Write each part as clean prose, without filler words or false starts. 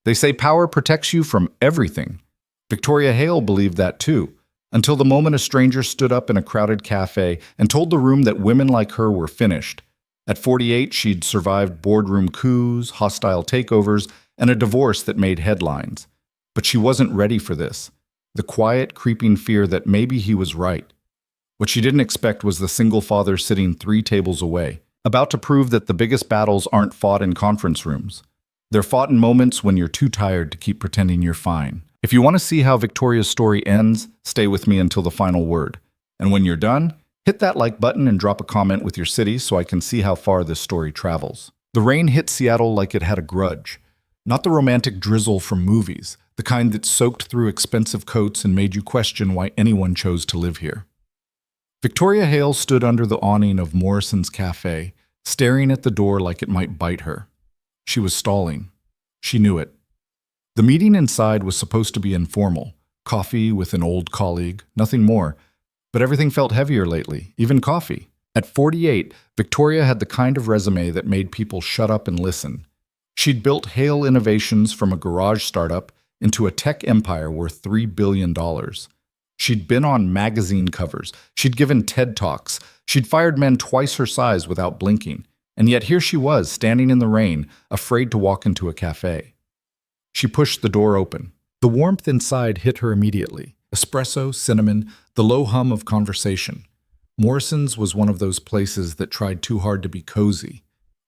They say power protects you from everything. Victoria Hale believed that too, until the moment a stranger stood up in a crowded cafe and told the room that women like her were finished. At 48, she'd survived boardroom coups, hostile takeovers, and a divorce that made headlines. But she wasn't ready for this. The quiet, creeping fear that maybe he was right. What she didn't expect was the single father sitting 3 tables away, about to prove that the biggest battles aren't fought in conference rooms. They're fought in moments when you're too tired to keep pretending you're fine. If you want to see how Victoria's story ends, stay with me until the final word. And when you're done, hit that like button and drop a comment with your city so I can see how far this story travels. The rain hit Seattle like it had a grudge. Not the romantic drizzle from movies, the kind that soaked through expensive coats and made you question why anyone chose to live here. Victoria Hale stood under the awning of Morrison's Cafe, staring at the door like it might bite her. She was stalling. She knew it. The meeting inside was supposed to be informal, coffee with an old colleague, nothing more. But everything felt heavier lately, even coffee. At 48, Victoria had the kind of resume that made people shut up and listen. She'd built Hale Innovations from a garage startup into a tech empire worth $3 billion. She'd been on magazine covers. She'd given TED Talks. She'd fired men twice her size without blinking. And yet here she was, standing in the rain, afraid to walk into a cafe. She pushed the door open. The warmth inside hit her immediately. Espresso, cinnamon, the low hum of conversation. Morrison's was one of those places that tried too hard to be cozy.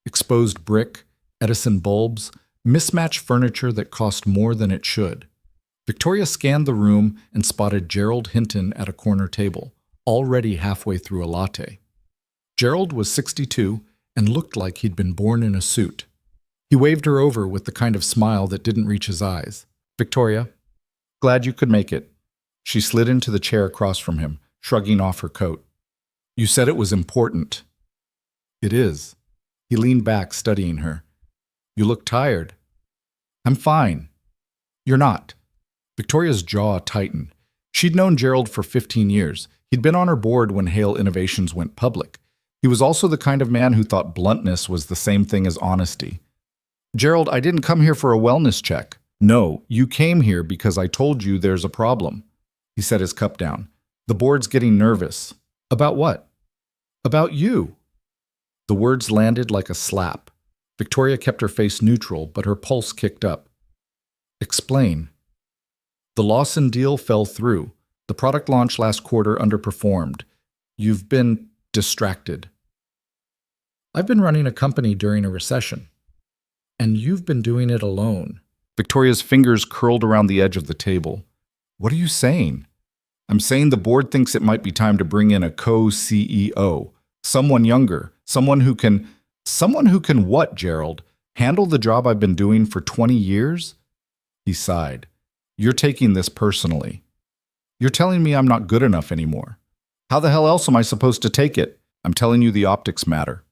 Exposed brick, Edison bulbs, mismatched furniture that cost more than it should. Victoria scanned the room and spotted Gerald Hinton at a corner table, already halfway through a latte. Gerald was 62 and looked like he'd been born in a suit. He waved her over with the kind of smile that didn't reach his eyes. "Victoria, glad you could make it." She slid into the chair across from him, shrugging off her coat. "You said it was important." "It is." He leaned back, studying her. "You look tired." "I'm fine." "You're not." Victoria's jaw tightened. She'd known Gerald for 15 years. He'd been on her board when Hale Innovations went public. He was also the kind of man who thought bluntness was the same thing as honesty. "Gerald, I didn't come here for a wellness check." "No, you came here because I told you there's a problem." He set his cup down. "The board's getting nervous." "About what?" "About you." The words landed like a slap. Victoria kept her face neutral, but her pulse kicked up. "Explain." "The Lawson deal fell through. The product launch last quarter underperformed. You've been distracted." "I've been running a company during a recession." "And you've been doing it alone." Victoria's fingers curled around the edge of the table. "What are you saying?" "I'm saying the board thinks it might be time to bring in a co-CEO. Someone younger. Someone who can what, Gerald? Handle the job I've been doing for 20 years? He sighed. "You're taking this personally. You're telling me I'm not good enough anymore. How the hell else am I supposed to take it? I'm telling you the optics matter.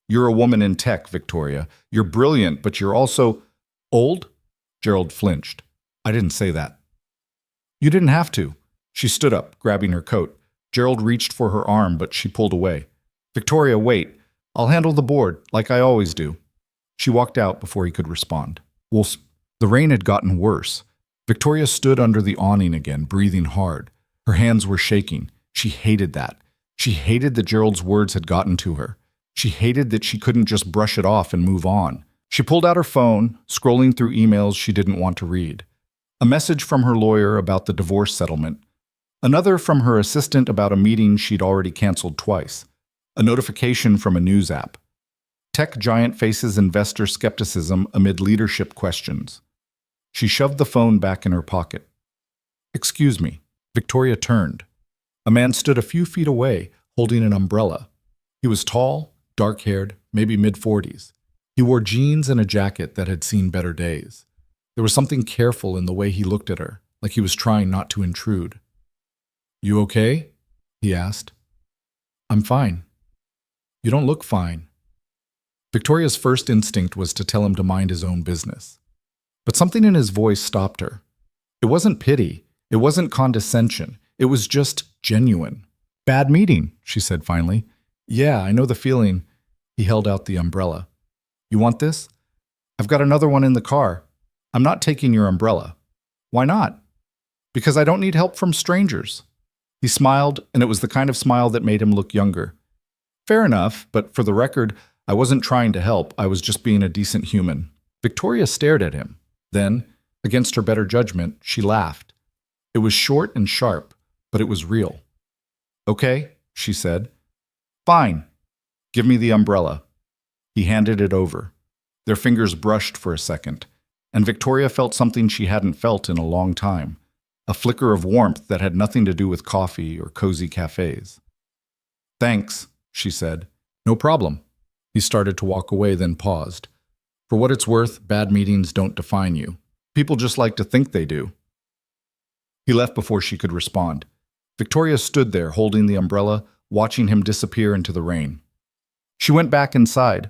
You're a woman in tech, Victoria. You're brilliant, but you're also old." Gerald flinched. "I didn't say that." "You didn't have to." She stood up, grabbing her coat. Gerald reached for her arm, but she pulled away. "Victoria, wait. I'll handle the board, like I always do." She walked out before he could respond. Well, the rain had gotten worse. Victoria stood under the awning again, breathing hard. Her hands were shaking. She hated that. She hated that Gerald's words had gotten to her. She hated that she couldn't just brush it off and move on. She pulled out her phone, scrolling through emails she didn't want to read. A message from her lawyer about the divorce settlement. Another from her assistant about a meeting she'd already canceled twice. A notification from a news app. Tech giant faces investor skepticism amid leadership questions. She shoved the phone back in her pocket. "Excuse me." Victoria turned. A man stood a few feet away, holding an umbrella. He was tall, dark-haired, maybe mid-40s. He wore jeans and a jacket that had seen better days. There was something careful in the way he looked at her, like he was trying not to intrude. "You okay?" he asked. "I'm fine." "You don't look fine." Victoria's first instinct was to tell him to mind his own business. But something in his voice stopped her. It wasn't pity. It wasn't condescension. It was just genuine. "Bad meeting," she said finally. "Yeah, I know the feeling." He held out the umbrella. "You want this? I've got another one in the car." I'm not taking your umbrella. Why not? Because I don't need help from strangers. He smiled, and it was the kind of smile that made him look younger. Fair enough, but for the record, I wasn't trying to help. I was just being a decent human. Victoria stared at him. Then, against her better judgment, she laughed. It was short and sharp, but it was real. Okay, she said. Fine. Give me the umbrella. He handed it over. Their fingers brushed for a second, and Victoria felt something she hadn't felt in a long time, a flicker of warmth that had nothing to do with coffee or cozy cafes. Thanks, she said. No problem. He started to walk away, then paused. For what it's worth, bad meetings don't define you. People just like to think they do. He left before she could respond. Victoria stood there, holding the umbrella, watching him disappear into the rain. She went back inside.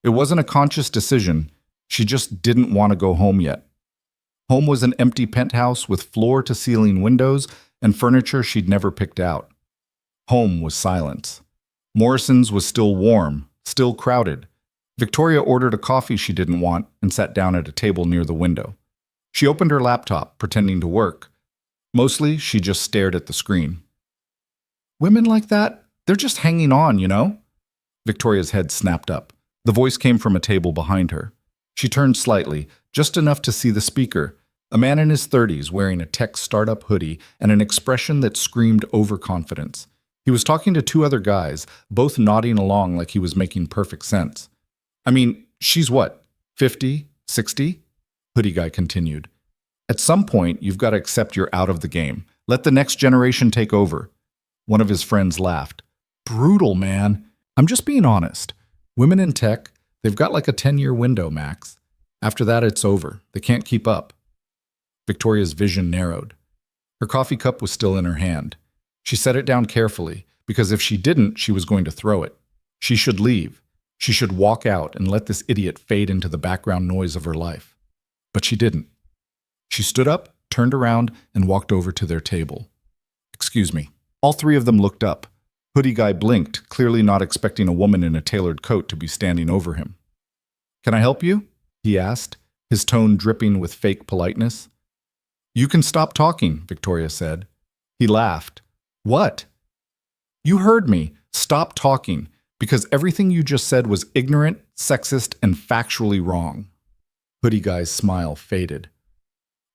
It wasn't a conscious decision. She just didn't want to go home yet. Home was an empty penthouse with floor-to-ceiling windows and furniture she'd never picked out. Home was silence. Morrison's was still warm, still crowded. Victoria ordered a coffee she didn't want and sat down at a table near the window. She opened her laptop, pretending to work. Mostly, she just stared at the screen. Women like that, they're just hanging on, you know? Victoria's head snapped up. The voice came from a table behind her. She turned slightly, just enough to see the speaker, a man in his 30s wearing a tech startup hoodie and an expression that screamed overconfidence. He was talking to two other guys, both nodding along like he was making perfect sense. I mean, she's what, 50, 60? Hoodie guy continued. At some point, you've got to accept you're out of the game. Let the next generation take over. One of his friends laughed. Brutal, man. I'm just being honest. Women in tech, they've got like a 10-year window, max. After that, it's over. They can't keep up. Victoria's vision narrowed. Her coffee cup was still in her hand. She set it down carefully, because if she didn't, she was going to throw it. She should leave. She should walk out and let this idiot fade into the background noise of her life. But she didn't. She stood up, turned around, and walked over to their table. Excuse me. All three of them looked up. Hoodie guy blinked, clearly not expecting a woman in a tailored coat to be standing over him. Can I help you? He asked, his tone dripping with fake politeness. You can stop talking, Victoria said. He laughed. What? You heard me. Stop talking, because everything you just said was ignorant, sexist, and factually wrong. Hoodie guy's smile faded.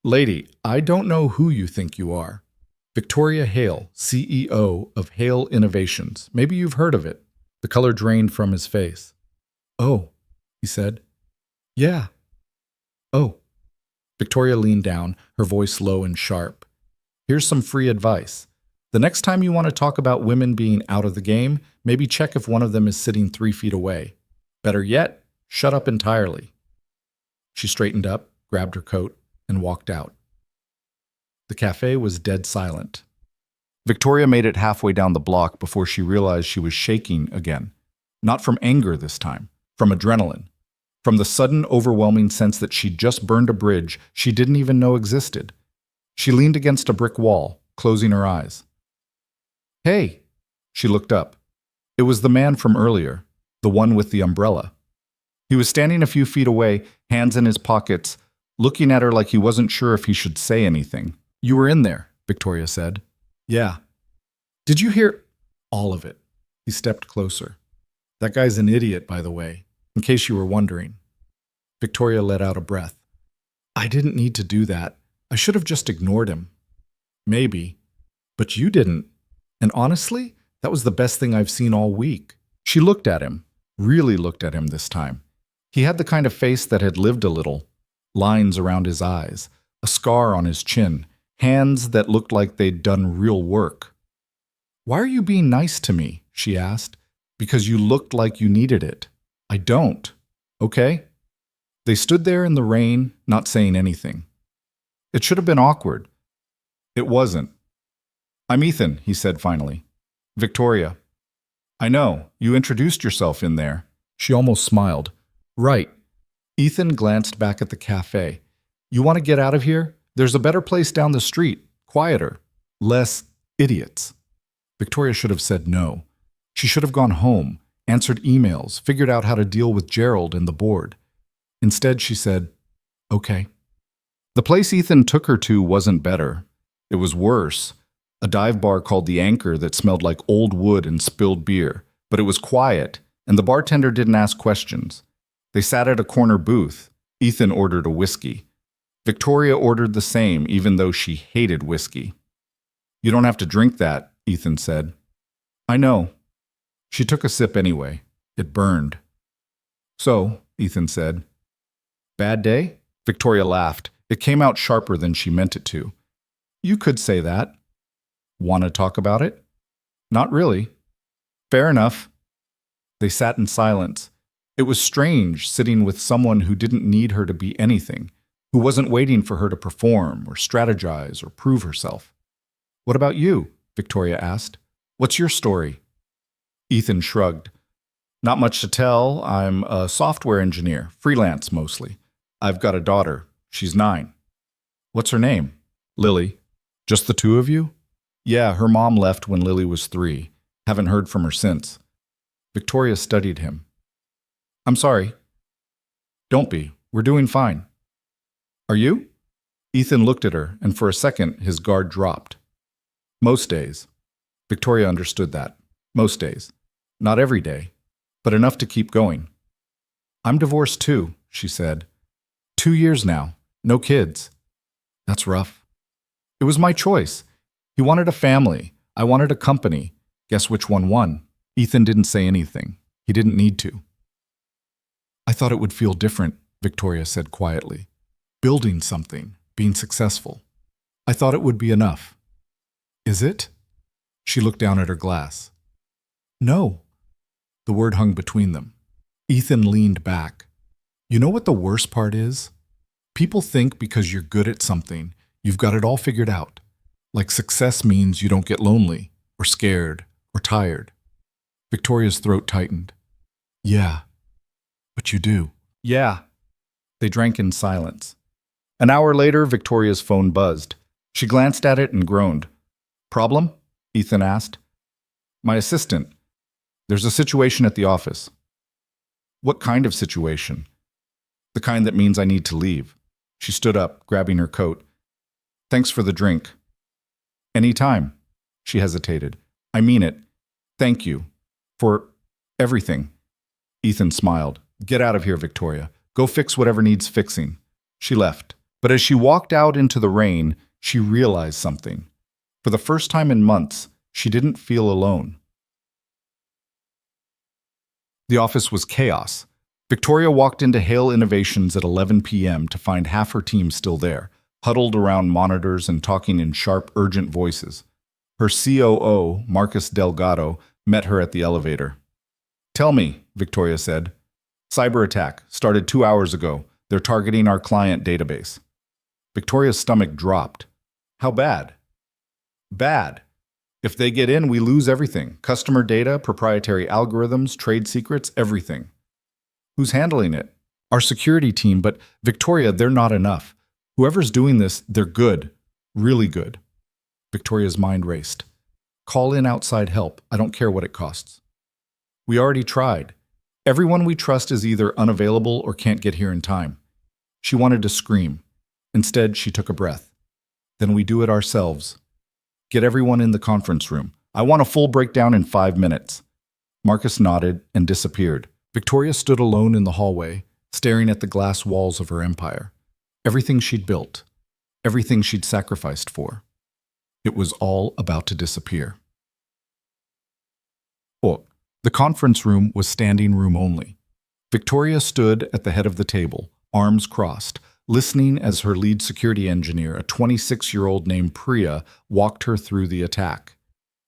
Lady, I don't know who you think you are. Victoria Hale, CEO of Hale Innovations. Maybe you've heard of it. The color drained from his face. Oh, he said. Yeah. Oh. Victoria leaned down, her voice low and sharp. Here's some free advice. The next time you want to talk about women being out of the game, maybe check if one of them is sitting 3 feet away. Better yet, shut up entirely. She straightened up, grabbed her coat, and walked out. The cafe was dead silent. Victoria made it halfway down the block before she realized she was shaking again. Not from anger this time, from adrenaline. From the sudden, overwhelming sense that she'd just burned a bridge she didn't even know existed. She leaned against a brick wall, closing her eyes. Hey! She looked up. It was the man from earlier, the one with the umbrella. He was standing a few feet away, hands in his pockets, looking at her like he wasn't sure if he should say anything. You were in there, Victoria said. Yeah. Did you hear all of it? He stepped closer. That guy's an idiot, by the way, in case you were wondering. Victoria let out a breath. I didn't need to do that. I should have just ignored him. Maybe. But you didn't. And honestly, that was the best thing I've seen all week. She looked at him, really looked at him this time. He had the kind of face that had lived a little. Lines around his eyes, a scar on his chin, hands that looked like they'd done real work. Why are you being nice to me? She asked. Because you looked like you needed it. I don't. Okay? They stood there in the rain, not saying anything. It should have been awkward. It wasn't. I'm Ethan, he said finally. Victoria. I know, you introduced yourself in there. She almost smiled. Right. Ethan glanced back at the cafe. You want to get out of here? There's a better place down the street, quieter, less idiots. Victoria should have said no. She should have gone home, answered emails, figured out how to deal with Gerald and the board. Instead, she said, okay. The place Ethan took her to wasn't better. It was worse. A dive bar called The Anchor that smelled like old wood and spilled beer. But it was quiet, and the bartender didn't ask questions. They sat at a corner booth. Ethan ordered a whiskey. Victoria ordered the same, even though she hated whiskey. "You don't have to drink that," Ethan said. "I know." She took a sip anyway. It burned. "So," Ethan said. "Bad day?" Victoria laughed. It came out sharper than she meant it to. "You could say that." "Want to talk about it?" "Not really." "Fair enough." They sat in silence. It was strange sitting with someone who didn't need her to be anything, who wasn't waiting for her to perform or strategize or prove herself. "What about you?" Victoria asked. "What's your story?" Ethan shrugged. "Not much to tell. I'm a software engineer, freelance mostly. I've got a daughter. She's 9. "What's her name?" "Lily." "Just the two of you?" "Yeah, her mom left when Lily was 3. Haven't heard from her since." Victoria studied him. "I'm sorry." "Don't be. We're doing fine." "Are you?" Ethan looked at her, and for a second his guard dropped. "Most days." Victoria understood that. Most days. Not every day, but enough to keep going. "I'm divorced too," she said. 2 years now. No kids." "That's rough." "It was my choice. He wanted a family. I wanted a company. Guess which one won?" Ethan didn't say anything. He didn't need to. "I thought it would feel different," Victoria said quietly. "Building something, being successful. I thought it would be enough." "Is it?" She looked down at her glass. "No." The word hung between them. Ethan leaned back. "You know what the worst part is? People think because you're good at something, you've got it all figured out. Like success means you don't get lonely, or scared, or tired." Victoria's throat tightened. "Yeah, but you do." "Yeah." They drank in silence. An hour later, Victoria's phone buzzed. She glanced at it and groaned. "Problem?" Ethan asked. "My assistant. There's a situation at the office." "What kind of situation?" "The kind that means I need to leave." She stood up, grabbing her coat. "Thanks for the drink." "Any time." She hesitated. "I mean it. Thank you. For everything." Ethan smiled. "Get out of here, Victoria. Go fix whatever needs fixing." She left. But as she walked out into the rain, she realized something. For the first time in months, she didn't feel alone. The office was chaos. Victoria walked into Hale Innovations at 11 p.m. to find half her team still there, huddled around monitors and talking in sharp, urgent voices. Her COO, Marcus Delgado, met her at the elevator. "Tell me," Victoria said. "Cyber attack. Started 2 hours ago. They're targeting our client database." Victoria's stomach dropped. "How bad?" "Bad. If they get in, we lose everything. Customer data, proprietary algorithms, trade secrets, everything." "Who's handling it?" "Our security team, but Victoria, they're not enough. Whoever's doing this, they're good. Really good." Victoria's mind raced. "Call in outside help. I don't care what it costs." "We already tried. Everyone we trust is either unavailable or can't get here in time." She wanted to scream. Instead, she took a breath. "Then we do it ourselves. Get everyone in the conference room. I want a full breakdown in 5 minutes." Marcus nodded and disappeared. Victoria stood alone in the hallway, staring at the glass walls of her empire. Everything she'd built, everything she'd sacrificed for. It was all about to disappear. Oh, the conference room was standing room only. Victoria stood at the head of the table, arms crossed, listening as her lead security engineer, a 26-year-old named Priya, walked her through the attack.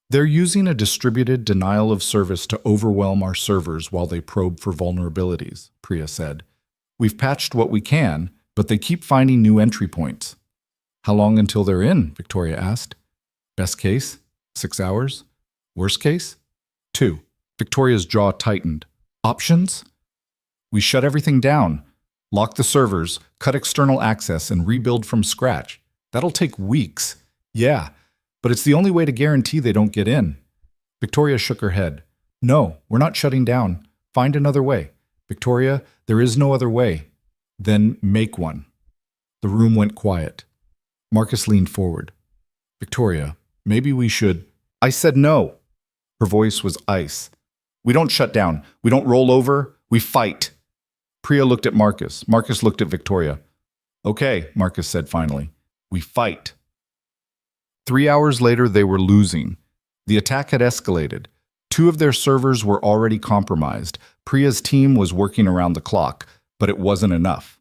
"They're using a distributed denial of service to overwhelm our servers while they probe for vulnerabilities," Priya said. "We've patched what we can, but they keep finding new entry points." "How long until they're in?" Victoria asked. "Best case, 6 hours. Worst case, 2. Victoria's jaw tightened. "Options?" "We shut everything down, lock the servers, cut external access, and rebuild from scratch. That'll take weeks." "Yeah, but it's the only way to guarantee they don't get in." Victoria shook her head. "No, we're not shutting down. Find another way." "Victoria, there is no other way." "Then make one." The room went quiet. Marcus leaned forward. Victoria, maybe we should. I said no. Her voice was ice. We don't shut down. We don't roll over. We fight. Priya looked at Marcus. Marcus looked at Victoria. Okay, Marcus said finally. We fight. 3 hours later, they were losing. The attack had escalated. 2 of their servers were already compromised. Priya's team was working around the clock, but it wasn't enough.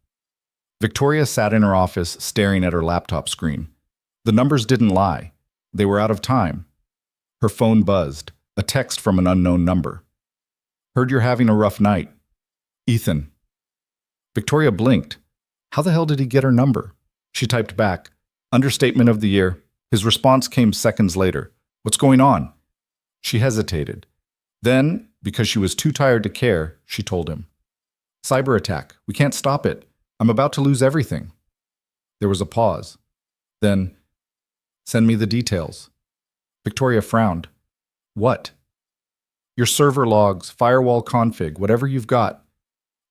Victoria sat in her office, staring at her laptop screen. The numbers didn't lie. They were out of time. Her phone buzzed, a text from an unknown number. Heard you're having a rough night. Ethan. Victoria blinked. How the hell did he get her number? She typed back, understatement of the year. His response came seconds later. What's going on? She hesitated. Then, because she was too tired to care, she told him. Cyber attack. We can't stop it. I'm about to lose everything. There was a pause. Then, send me the details. Victoria frowned. What? Your server logs, firewall config, whatever you've got.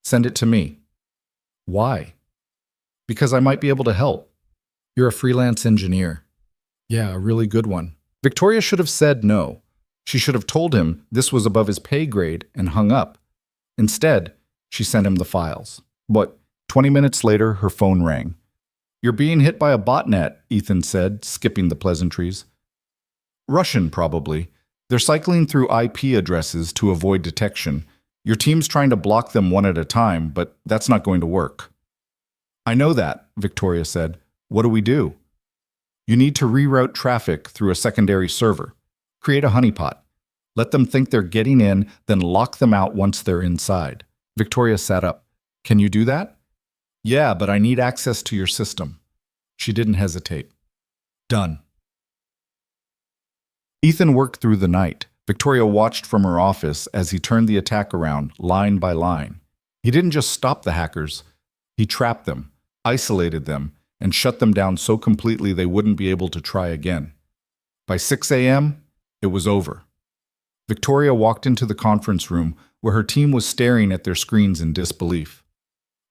Send it to me. Why? Because I might be able to help. You're a freelance engineer. Yeah, a really good one. Victoria should have said no. She should have told him this was above his pay grade and hung up. Instead, she sent him the files. But 20 minutes later, her phone rang. You're being hit by a botnet, Ethan said, skipping the pleasantries. Russian, probably. They're cycling through IP addresses to avoid detection. Your team's trying to block them one at a time, but that's not going to work. I know that, Victoria said. What do we do? You need to reroute traffic through a secondary server. Create a honeypot. Let them think they're getting in, then lock them out once they're inside. Victoria sat up. Can you do that? Yeah, but I need access to your system. She didn't hesitate. Done. Ethan worked through the night. Victoria watched from her office as he turned the attack around, line by line. He didn't just stop the hackers. He trapped them, isolated them, and shut them down so completely they wouldn't be able to try again. By 6 a.m., it was over. Victoria walked into the conference room where her team was staring at their screens in disbelief.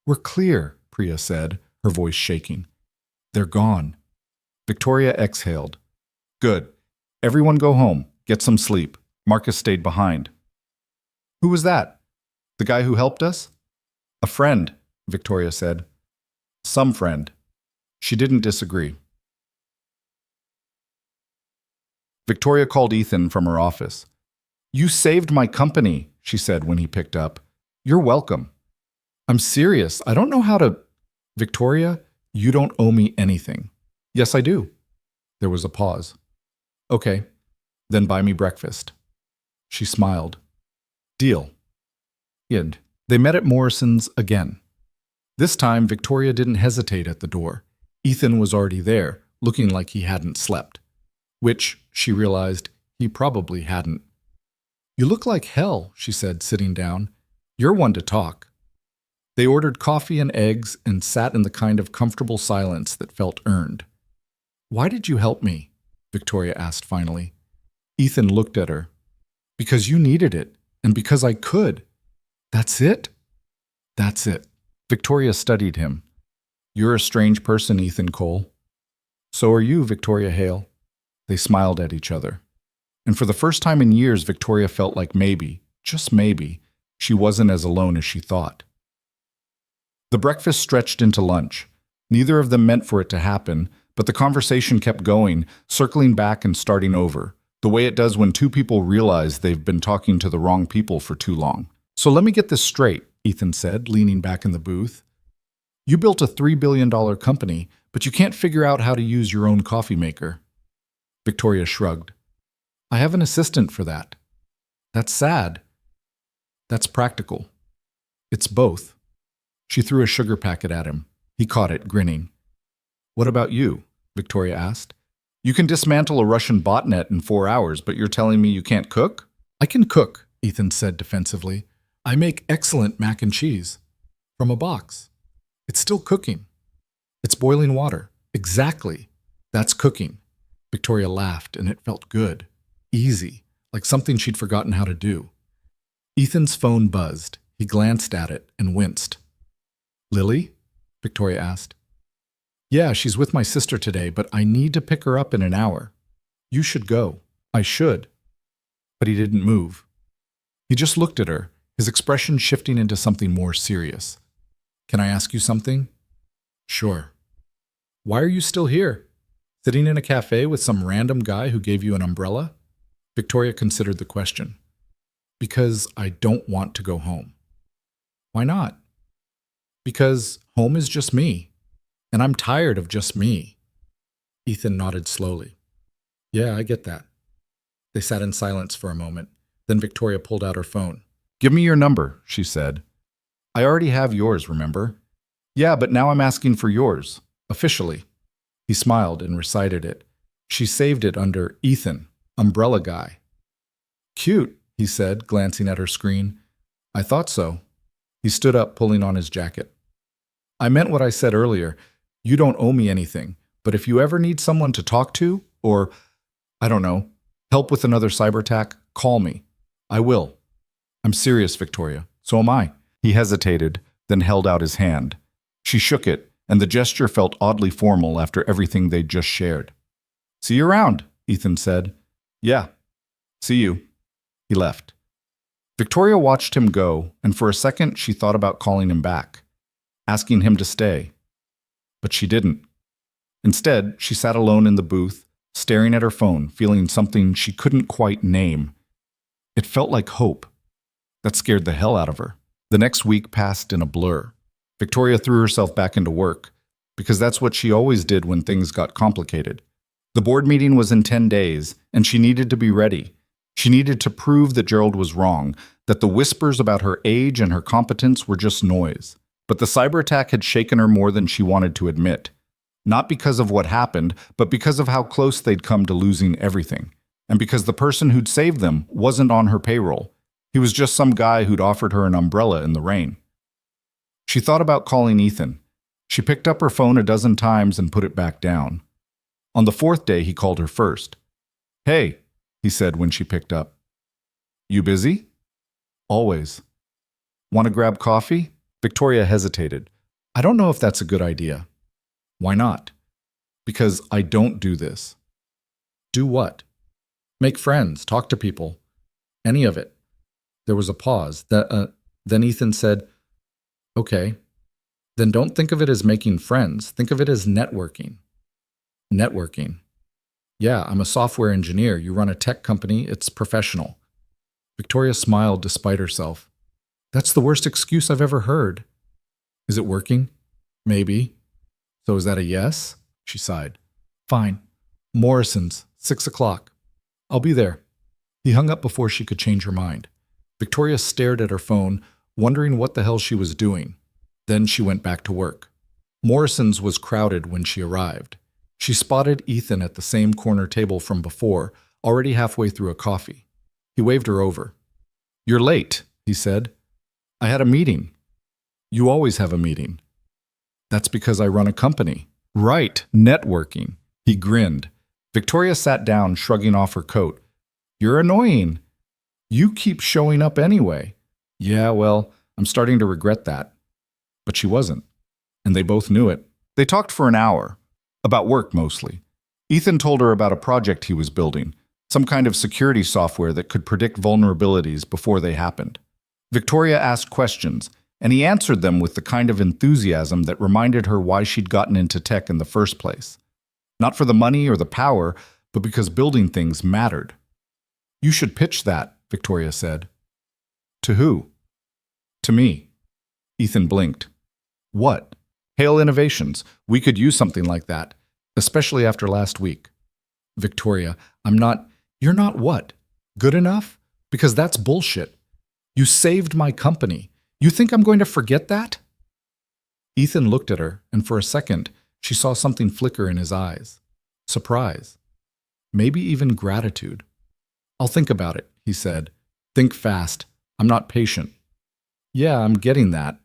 We're clear, Priya said, her voice shaking. They're gone. Victoria exhaled. Good. Everyone go home. Get some sleep. Marcus stayed behind. Who was that? The guy who helped us? A friend, Victoria said. Some friend. She didn't disagree. Victoria called Ethan from her office. You saved my company, she said when he picked up. You're welcome. I'm serious. I don't know how to... Victoria, you don't owe me anything. Yes, I do. There was a pause. Okay, then buy me breakfast. She smiled. Deal. And they met at Morrison's again. This time, Victoria didn't hesitate at the door. Ethan was already there, looking like he hadn't slept. Which, she realized, he probably hadn't. You look like hell, she said, sitting down. You're one to talk. They ordered coffee and eggs and sat in the kind of comfortable silence that felt earned. Why did you help me? Victoria asked finally. Ethan looked at her. Because you needed it, and because I could. That's it? That's it. Victoria studied him. You're a strange person, Ethan Cole. So are you, Victoria Hale. They smiled at each other. And for the first time in years, Victoria felt like maybe, just maybe, she wasn't as alone as she thought. The breakfast stretched into lunch. Neither of them meant for it to happen, but the conversation kept going, circling back and starting over, the way it does when two people realize they've been talking to the wrong people for too long. So let me get this straight, Ethan said, leaning back in the booth. You built a $3 billion company, but you can't figure out how to use your own coffee maker. Victoria shrugged. I have an assistant for that. That's sad. That's practical. It's both. She threw a sugar packet at him. He caught it, grinning. What about you? Victoria asked. You can dismantle a Russian botnet in 4 hours, but you're telling me you can't cook? I can cook, Ethan said defensively. I make excellent mac and cheese. From a box. It's still cooking. It's boiling water. Exactly. That's cooking. Victoria laughed, and it felt good. Easy, like something she'd forgotten how to do. Ethan's phone buzzed. He glanced at it and winced. Lily? Victoria asked. Yeah, she's with my sister today, but I need to pick her up in an hour. You should go. I should. But he didn't move. He just looked at her, his expression shifting into something more serious. Can I ask you something? Sure. Why are you still here? Sitting in a cafe with some random guy who gave you an umbrella? Victoria considered the question. Because I don't want to go home. Why not? Because home is just me, and I'm tired of just me. Ethan nodded slowly. Yeah, I get that. They sat in silence for a moment. Then Victoria pulled out her phone. Give me your number, she said. I already have yours, remember? Yeah, but now I'm asking for yours, officially. He smiled and recited it. She saved it under Ethan, umbrella guy. Cute, he said, glancing at her screen. I thought so. He stood up, pulling on his jacket. I meant what I said earlier. You don't owe me anything, but if you ever need someone to talk to, or, I don't know, help with another cyber attack, call me. I will. I'm serious, Victoria. So am I. He hesitated, then held out his hand. She shook it, and the gesture felt oddly formal after everything they'd just shared. See you around, Ethan said. Yeah. See you. He left. Victoria watched him go, and for a second she thought about calling him back, asking him to stay. But she didn't. Instead, she sat alone in the booth, staring at her phone, feeling something she couldn't quite name. It felt like hope. That scared the hell out of her. The next week passed in a blur. Victoria threw herself back into work, because that's what she always did when things got complicated. The board meeting was in 10 days, and she needed to be ready. She needed to prove that Gerald was wrong, that the whispers about her age and her competence were just noise. But the cyber attack had shaken her more than she wanted to admit. Not because of what happened, but because of how close they'd come to losing everything. And because the person who'd saved them wasn't on her payroll. He was just some guy who'd offered her an umbrella in the rain. She thought about calling Ethan. She picked up her phone a dozen times and put it back down. On the fourth day, he called her first. Hey, he said when she picked up. You busy? Always. Want to grab coffee? Victoria hesitated. I don't know if that's a good idea. Why not? Because I don't do this. Do what? Make friends, talk to people. Any of it. There was a pause. Then Ethan said, Okay. Then don't think of it as making friends. Think of it as networking. Networking. Yeah, I'm a software engineer. You run a tech company. It's professional. Victoria smiled despite herself. That's the worst excuse I've ever heard. Is it working? Maybe. So is that a yes? She sighed. Fine. Morrison's, 6 o'clock. I'll be there. He hung up before she could change her mind. Victoria stared at her phone, wondering what the hell she was doing. Then she went back to work. Morrison's was crowded when she arrived. She spotted Ethan at the same corner table from before, already halfway through a coffee. He waved her over. You're late, he said. I had a meeting. You always have a meeting. That's because I run a company. Right, networking. He grinned. Victoria sat down, shrugging off her coat. You're annoying. You keep showing up anyway. Yeah, well, I'm starting to regret that. But she wasn't. And they both knew it. They talked for an hour. About work, mostly. Ethan told her about a project he was building, some kind of security software that could predict vulnerabilities before they happened. Victoria asked questions, and he answered them with the kind of enthusiasm that reminded her why she'd gotten into tech in the first place. Not for the money or the power, but because building things mattered. You should pitch that, Victoria said. To who? To me. Ethan blinked. What? Hale Innovations. We could use something like that, especially after last week. Victoria, You're not what? Good enough? Because that's bullshit. You saved my company. You think I'm going to forget that? Ethan looked at her, and for a second, she saw something flicker in his eyes. Surprise. Maybe even gratitude. I'll think about it, he said. Think fast. I'm not patient. Yeah, I'm getting that.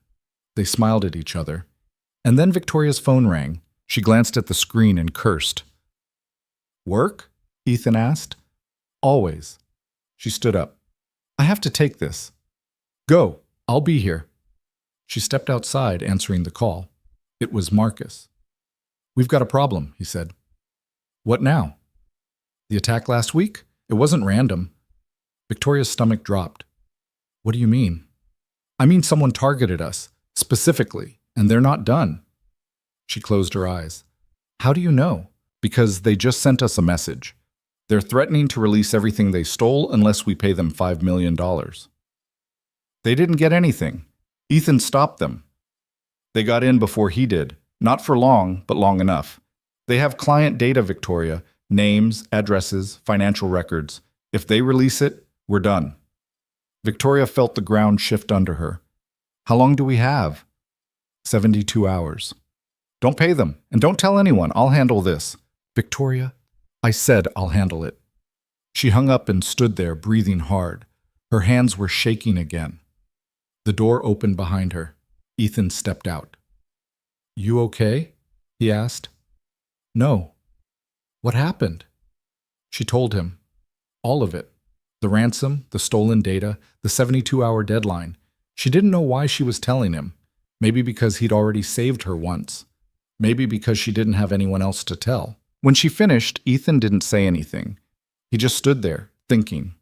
They smiled at each other. And then Victoria's phone rang. She glanced at the screen and cursed. Work? Ethan asked. Always. She stood up. I have to take this. Go. I'll be here. She stepped outside, answering the call. It was Marcus. We've got a problem, he said. What now? The attack last week? It wasn't random. Victoria's stomach dropped. What do you mean? I mean someone targeted us, specifically, and they're not done. She closed her eyes. How do you know? Because they just sent us a message. They're threatening to release everything they stole unless we pay them $5 million. They didn't get anything. Ethan stopped them. They got in before he did. Not for long, but long enough. They have client data, Victoria. Names, addresses, financial records. If they release it, we're done. Victoria felt the ground shift under her. How long do we have? 72 hours. Don't pay them, and don't tell anyone. I'll handle this. Victoria, I said I'll handle it. She hung up and stood there, breathing hard. Her hands were shaking again. The door opened behind her. Ethan stepped out. You okay? He asked. No. What happened? She told him. All of it. The ransom, the stolen data, the 72-hour deadline. She didn't know why she was telling him. Maybe because he'd already saved her once. Maybe because she didn't have anyone else to tell. When she finished, Ethan didn't say anything. He just stood there, thinking.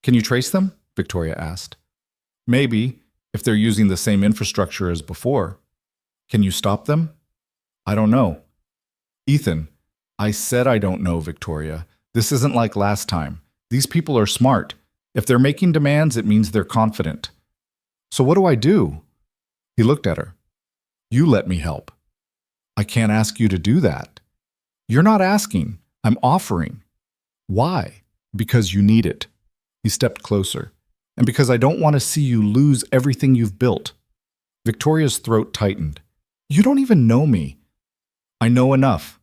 Can you trace them? Victoria asked. Maybe, if they're using the same infrastructure as before. Can you stop them? I don't know. Ethan, I said I don't know, Victoria. This isn't like last time. These people are smart. If they're making demands, it means they're confident. So what do I do? He looked at her. You let me help. I can't ask you to do that. You're not asking. I'm offering. Why? Because you need it. He stepped closer. And because I don't want to see you lose everything you've built. Victoria's throat tightened. You don't even know me. I know enough.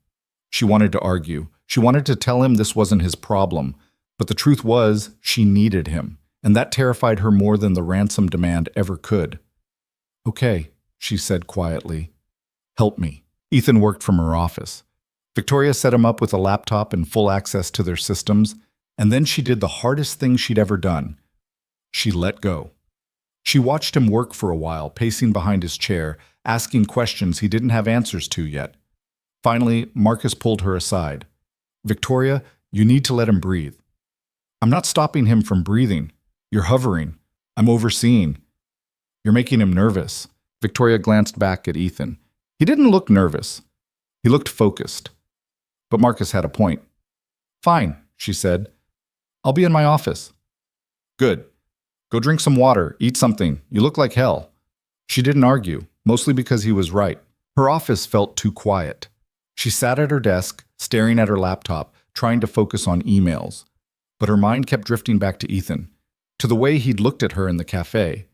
She wanted to argue. She wanted to tell him this wasn't his problem. But the truth was, she needed him. And that terrified her more than the ransom demand ever could. Okay, she said quietly. Help me. Ethan worked from her office. Victoria set him up with a laptop and full access to their systems. And then she did the hardest thing she'd ever done. She let go. She watched him work for a while, pacing behind his chair, asking questions he didn't have answers to yet. Finally, Marcus pulled her aside. Victoria, you need to let him breathe. I'm not stopping him from breathing. You're hovering. I'm overseeing. You're making him nervous. Victoria glanced back at Ethan. He didn't look nervous. He looked focused. But Marcus had a point. Fine, she said. I'll be in my office. Good. Go drink some water, eat something. You look like hell. She didn't argue, mostly because he was right. Her office felt too quiet. She sat at her desk, staring at her laptop, trying to focus on emails. But her mind kept drifting back to Ethan, to the way he'd looked at her in the cafe,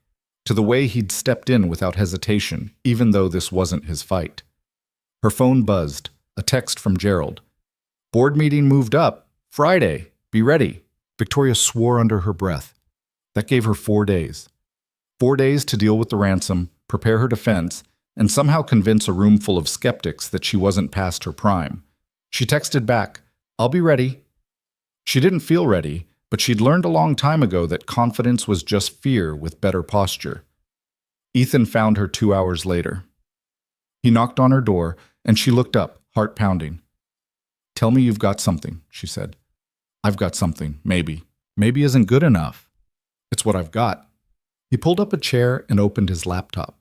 to the way he'd stepped in without hesitation, even though this wasn't his fight. Her phone buzzed, a text from Gerald. Board meeting moved up. Friday. Be ready. Victoria swore under her breath. That gave her 4 days. 4 days to deal with the ransom, prepare her defense, and somehow convince a room full of skeptics that she wasn't past her prime. She texted back, I'll be ready. She didn't feel ready, but she'd learned a long time ago that confidence was just fear with better posture. Ethan found her 2 hours later. He knocked on her door, and she looked up, heart pounding. Tell me you've got something, she said. I've got something, maybe. Maybe isn't good enough. It's what I've got. He pulled up a chair and opened his laptop.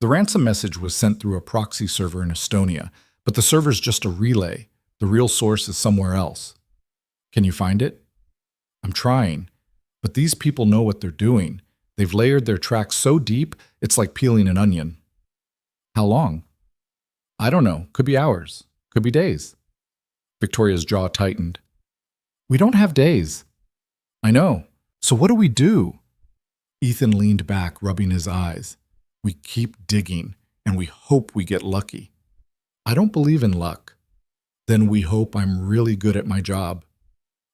The ransom message was sent through a proxy server in Estonia, but the server's just a relay. The real source is somewhere else. Can you find it? I'm trying, but these people know what they're doing. They've layered their tracks so deep, it's like peeling an onion. How long? I don't know. Could be hours. Could be days. Victoria's jaw tightened. We don't have days. I know. So what do we do? Ethan leaned back, rubbing his eyes. We keep digging, and we hope we get lucky. I don't believe in luck. Then we hope I'm really good at my job.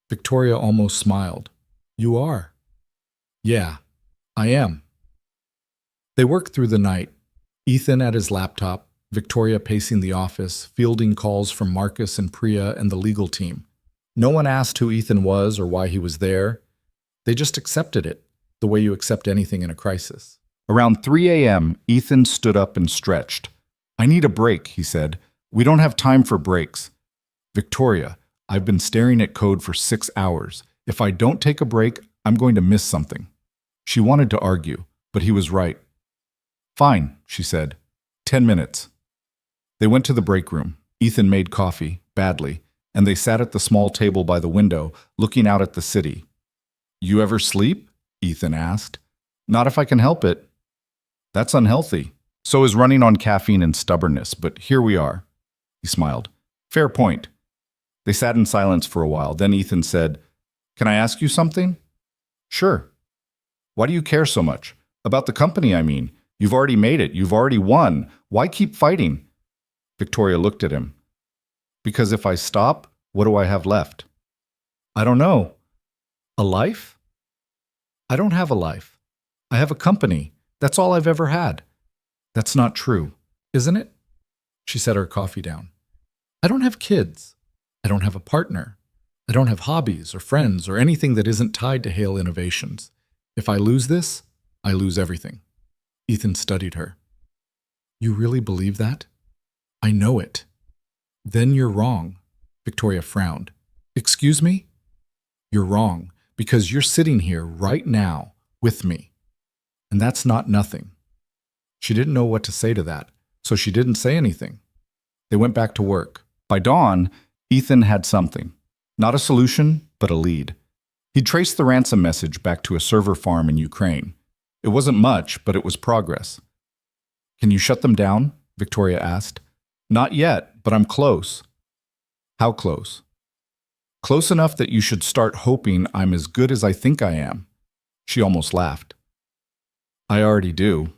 Victoria almost smiled. You are. Yeah, I am. They worked through the night. Ethan at his laptop, Victoria pacing the office, fielding calls from Marcus and Priya and the legal team. No one asked who Ethan was or why he was there. They just accepted it, the way you accept anything in a crisis. Around 3 a.m., Ethan stood up and stretched. I need a break, he said. We don't have time for breaks. Victoria, I've been staring at code for 6 hours. If I don't take a break, I'm going to miss something. She wanted to argue, but he was right. Fine, she said. 10 minutes. They went to the break room. Ethan made coffee, badly, and they sat at the small table by the window, looking out at the city. You ever sleep? Ethan asked. Not if I can help it. That's unhealthy. So is running on caffeine and stubbornness, but here we are. He smiled. Fair point. They sat in silence for a while. Then Ethan said, Can I ask you something? Sure. Why do you care so much? About the company, I mean. You've already made it. You've already won. Why keep fighting? Victoria looked at him. Because if I stop, what do I have left? I don't know. A life? I don't have a life. I have a company. That's all I've ever had. That's not true, isn't it? She set her coffee down. I don't have kids. I don't have a partner. I don't have hobbies or friends or anything that isn't tied to Hale Innovations. If I lose this, I lose everything. Ethan studied her. You really believe that? I know it. Then you're wrong. Victoria frowned. Excuse me? You're wrong, because you're sitting here right now with me. And that's not nothing. She didn't know what to say to that, so she didn't say anything. They went back to work. By dawn, Ethan had something. Not a solution, but a lead. He'd traced the ransom message back to a server farm in Ukraine. It wasn't much, but it was progress. Can you shut them down? Victoria asked. Not yet, but I'm close. How close? Close enough that you should start hoping I'm as good as I think I am. She almost laughed. I already do.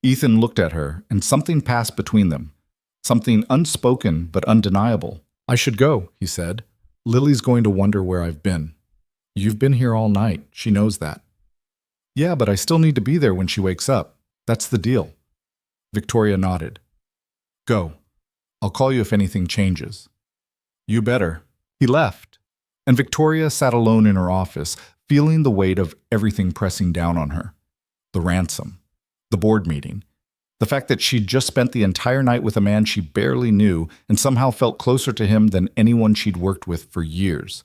Ethan looked at her, and something passed between them. Something unspoken but undeniable. I should go, he said. Lily's going to wonder where I've been. You've been here all night. She knows that. Yeah, but I still need to be there when she wakes up. That's the deal. Victoria nodded. Go. I'll call you if anything changes. You better. He left, and Victoria sat alone in her office, feeling the weight of everything pressing down on her. The ransom. The board meeting. The fact that she'd just spent the entire night with a man she barely knew and somehow felt closer to him than anyone she'd worked with for years.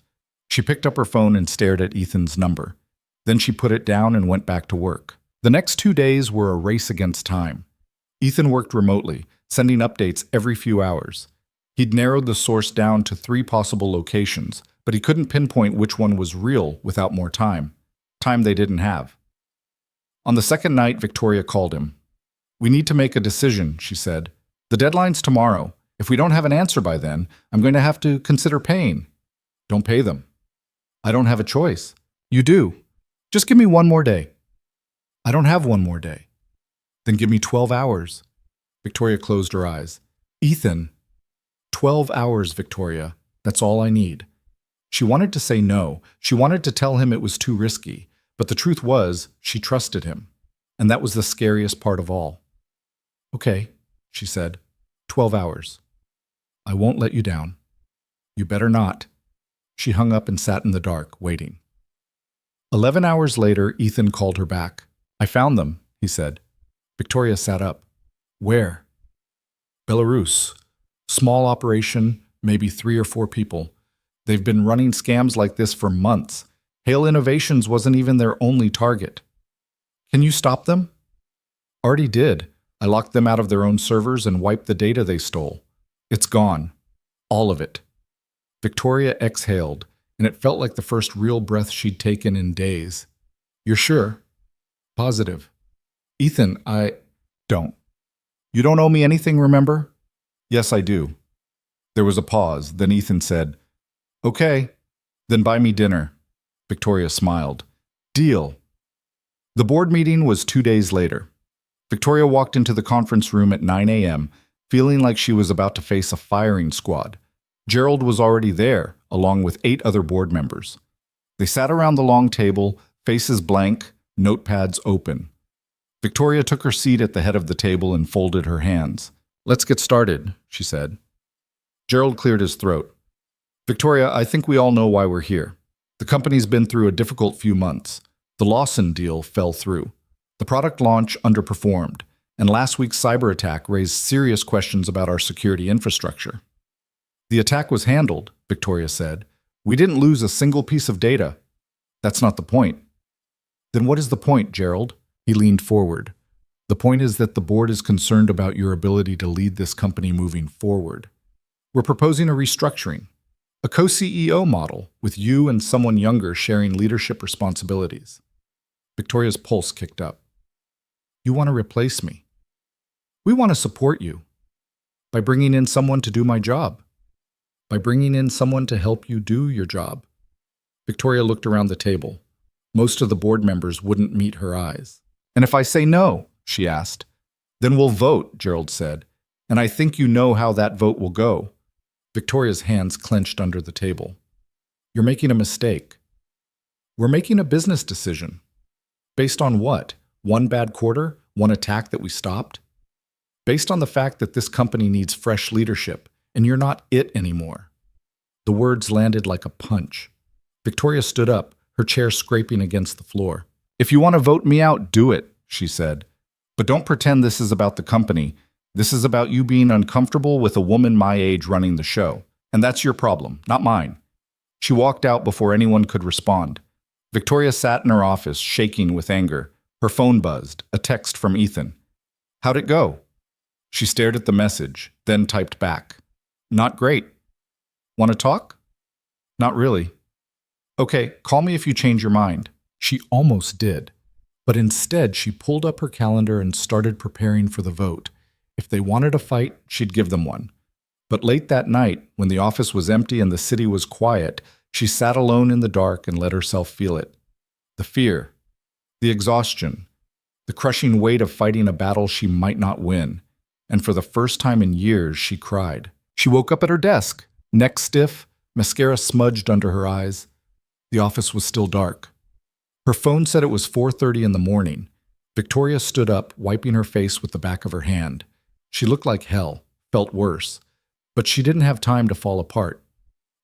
She picked up her phone and stared at Ethan's number. Then she put it down and went back to work. The next 2 days were a race against time. Ethan worked remotely, sending updates every few hours. He'd narrowed the source down to 3 possible locations, but he couldn't pinpoint which one was real without more time. Time they didn't have. On the second night, Victoria called him. We need to make a decision, she said. The deadline's tomorrow. If we don't have an answer by then, I'm going to have to consider paying. Don't pay them. I don't have a choice. You do. Just give me 1 more day. I don't have 1 more day. Then give me 12 hours. Victoria closed her eyes. Ethan. 12 hours, Victoria. That's all I need. She wanted to say no. She wanted to tell him it was too risky. But the truth was, she trusted him. And that was the scariest part of all. Okay, she said. 12 hours. I won't let you down. You better not. She hung up and sat in the dark, waiting. 11 hours later, Ethan called her back. I found them, he said. Victoria sat up. Where? Belarus. Small operation, maybe 3 or 4 people. They've been running scams like this for months. Hale Innovations wasn't even their only target. Can you stop them? Already did. I locked them out of their own servers and wiped the data they stole. It's gone. All of it. Victoria exhaled, and it felt like the first real breath she'd taken in days. You're sure? Positive. Ethan, I don't. You don't owe me anything, remember? Yes, I do. There was a pause. Then Ethan said, Okay, then buy me dinner. Victoria smiled. Deal. The board meeting was 2 days later. Victoria walked into the conference room at 9 a.m., feeling like she was about to face a firing squad. Gerald was already there, along with 8 other board members. They sat around the long table, faces blank, notepads open. Victoria took her seat at the head of the table and folded her hands. Let's get started, she said. Gerald cleared his throat. Victoria, I think we all know why we're here. The company's been through a difficult few months. The Lawson deal fell through. The product launch underperformed, and last week's cyber attack raised serious questions about our security infrastructure. The attack was handled, Victoria said. We didn't lose a single piece of data. That's not the point. Then what is the point, Gerald? He leaned forward. The point is that the board is concerned about your ability to lead this company moving forward. We're proposing a restructuring, a co-CEO model with you and someone younger sharing leadership responsibilities. Victoria's pulse kicked up. You want to replace me? We want to support you by bringing in someone to do my job, by bringing in someone to help you do your job. Victoria looked around the table. Most of the board members wouldn't meet her eyes. And if I say no, she asked. Then we'll vote, Gerald said. And I think you know how that vote will go. Victoria's hands clenched under the table. You're making a mistake. We're making a business decision. Based on what? One bad quarter? One attack that we stopped? Based on the fact that this company needs fresh leadership, and you're not it anymore. The words landed like a punch. Victoria stood up, her chair scraping against the floor. If you want to vote me out, do it, she said. But don't pretend this is about the company. This is about you being uncomfortable with a woman my age running the show. And that's your problem, not mine. She walked out before anyone could respond. Victoria sat in her office, shaking with anger. Her phone buzzed, a text from Ethan. How'd it go? She stared at the message, then typed back. Not great. Want to talk? Not really. Okay, call me if you change your mind. She almost did. But instead, she pulled up her calendar and started preparing for the vote. If they wanted a fight, she'd give them one. But late that night, when the office was empty and the city was quiet, she sat alone in the dark and let herself feel it. The fear, the exhaustion, the crushing weight of fighting a battle she might not win. And for the first time in years, she cried. She woke up at her desk, neck stiff, mascara smudged under her eyes. The office was still dark. Her phone said it was 4:30 in the morning. Victoria stood up, wiping her face with the back of her hand. She looked like hell, felt worse. But she didn't have time to fall apart.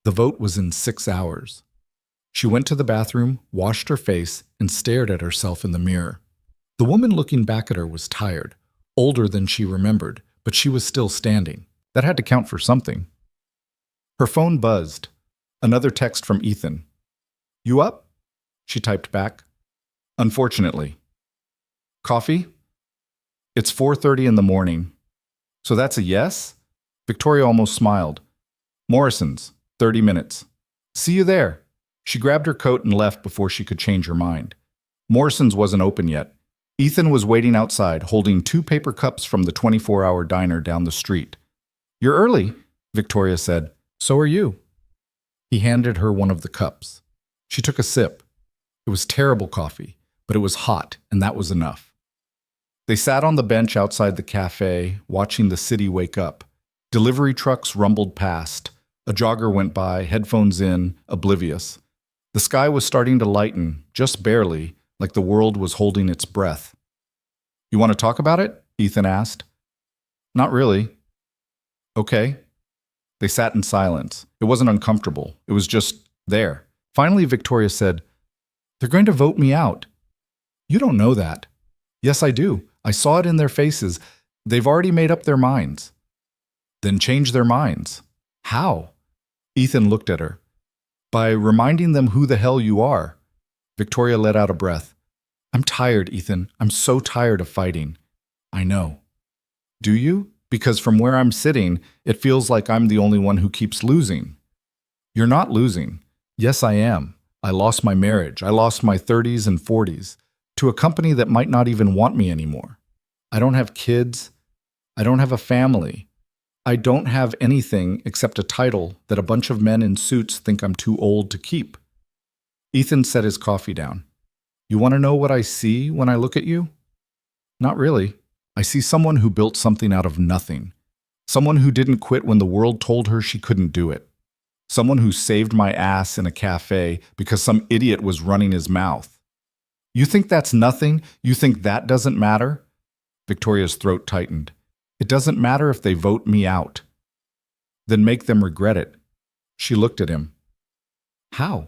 The vote was in 6 hours. She went to the bathroom, washed her face, and stared at herself in the mirror. The woman looking back at her was tired, older than she remembered, but she was still standing. That had to count for something. Her phone buzzed. Another text from Ethan. You up? She typed back. Unfortunately. Coffee? It's 4:30 in the morning. So that's a yes? Victoria almost smiled. Morrison's, 30 minutes. See you there. She grabbed her coat and left before she could change her mind. Morrison's wasn't open yet. Ethan was waiting outside, holding 2 paper cups from the 24-hour diner down the street. You're early, Victoria said. So are you. He handed her one of the cups. She took a sip. It was terrible coffee, but it was hot, and that was enough. They sat on the bench outside the cafe, watching the city wake up. Delivery trucks rumbled past. A jogger went by, headphones in, oblivious. The sky was starting to lighten, just barely, like the world was holding its breath. You want to talk about it? Ethan asked. Not really. Okay. They sat in silence. It wasn't uncomfortable. It was just there. Finally, Victoria said, They're going to vote me out. You don't know that. Yes, I do. I saw it in their faces. They've already made up their minds. Then change their minds. How? Ethan looked at her. By reminding them who the hell you are. Victoria let out a breath. I'm tired, Ethan. I'm so tired of fighting. I know. Do you? Because from where I'm sitting, it feels like I'm the only one who keeps losing. You're not losing. Yes, I am. I lost my marriage. I lost my 30s and 40s to a company that might not even want me anymore. I don't have kids. I don't have a family. I don't have anything except a title that a bunch of men in suits think I'm too old to keep. Ethan set his coffee down. You want to know what I see when I look at you? Not really. I see someone who built something out of nothing. Someone who didn't quit when the world told her she couldn't do it. Someone who saved my ass in a cafe because some idiot was running his mouth. You think that's nothing? You think that doesn't matter? Victoria's throat tightened. It doesn't matter if they vote me out. Then make them regret it. She looked at him. How?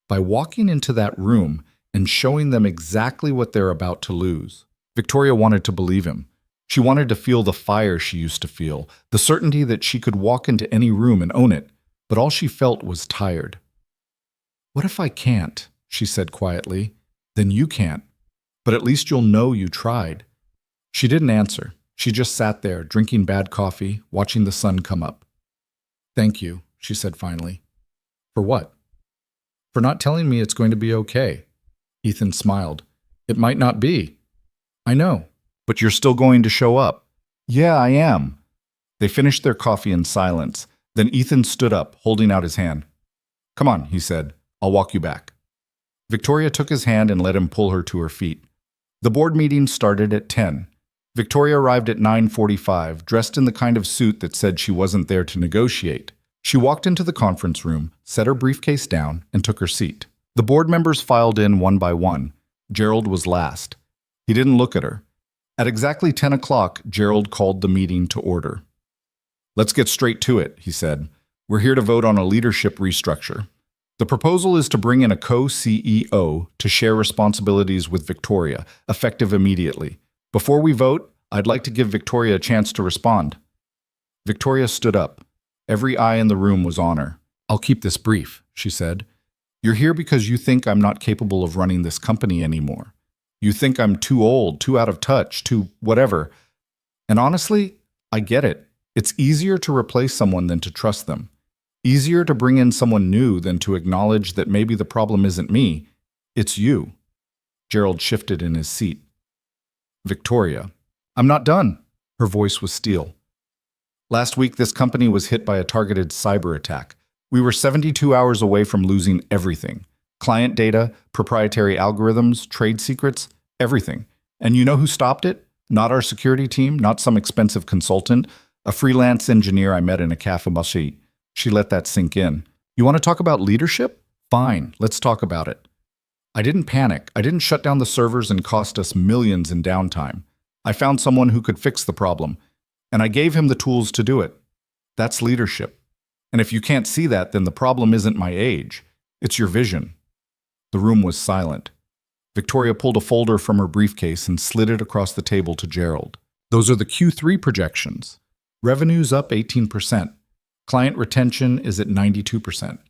By walking into that room and showing them exactly what they're about to lose. Victoria wanted to believe him. She wanted to feel the fire she used to feel, the certainty that she could walk into any room and own it, but all she felt was tired. "What if I can't?" she said quietly. "Then you can't. But at least you'll know you tried." She didn't answer. She just sat there, drinking bad coffee, watching the sun come up. "Thank you," she said finally. "For what?" "For not telling me it's going to be okay." Ethan smiled. "It might not be." "I know. But you're still going to show up." "Yeah, I am." They finished their coffee in silence. Then Ethan stood up, holding out his hand. "Come on," he said. "I'll walk you back." Victoria took his hand and let him pull her to her feet. The board meeting started at 10. Victoria arrived at 9:45, dressed in the kind of suit that said she wasn't there to negotiate. She walked into the conference room, set her briefcase down, and took her seat. The board members filed in one by one. Gerald was last. He didn't look at her. At exactly 10 o'clock, Gerald called the meeting to order. "Let's get straight to it," he said. "We're here to vote on a leadership restructure. The proposal is to bring in a co-CEO to share responsibilities with Victoria, effective immediately. Before we vote, I'd like to give Victoria a chance to respond." Victoria stood up. Every eye in the room was on her. "I'll keep this brief," she said. "You're here because you think I'm not capable of running this company anymore. You think I'm too old, too out of touch, too whatever. And honestly, I get it. It's easier to replace someone than to trust them. Easier to bring in someone new than to acknowledge that maybe the problem isn't me, it's you." Gerald shifted in his seat. "Victoria, I'm not done." Her voice was steel. "Last week, this company was hit by a targeted cyber attack. We were 72 hours away from losing everything. Client data, proprietary algorithms, trade secrets, everything. And you know who stopped it? Not our security team, not some expensive consultant, a freelance engineer I met in a cafe machine. She let that sink in. "You want to talk about leadership? Fine, let's talk about it." I didn't panic. I didn't shut down the servers and cost us millions in downtime. I found someone who could fix the problem, and I gave him the tools to do it. That's leadership. And if you can't see that, then the problem isn't my age. It's your vision. The room was silent. Victoria pulled a folder from her briefcase and slid it across the table to Gerald. "Those are the Q3 projections. Revenue's up 18%. Client retention is at 92%.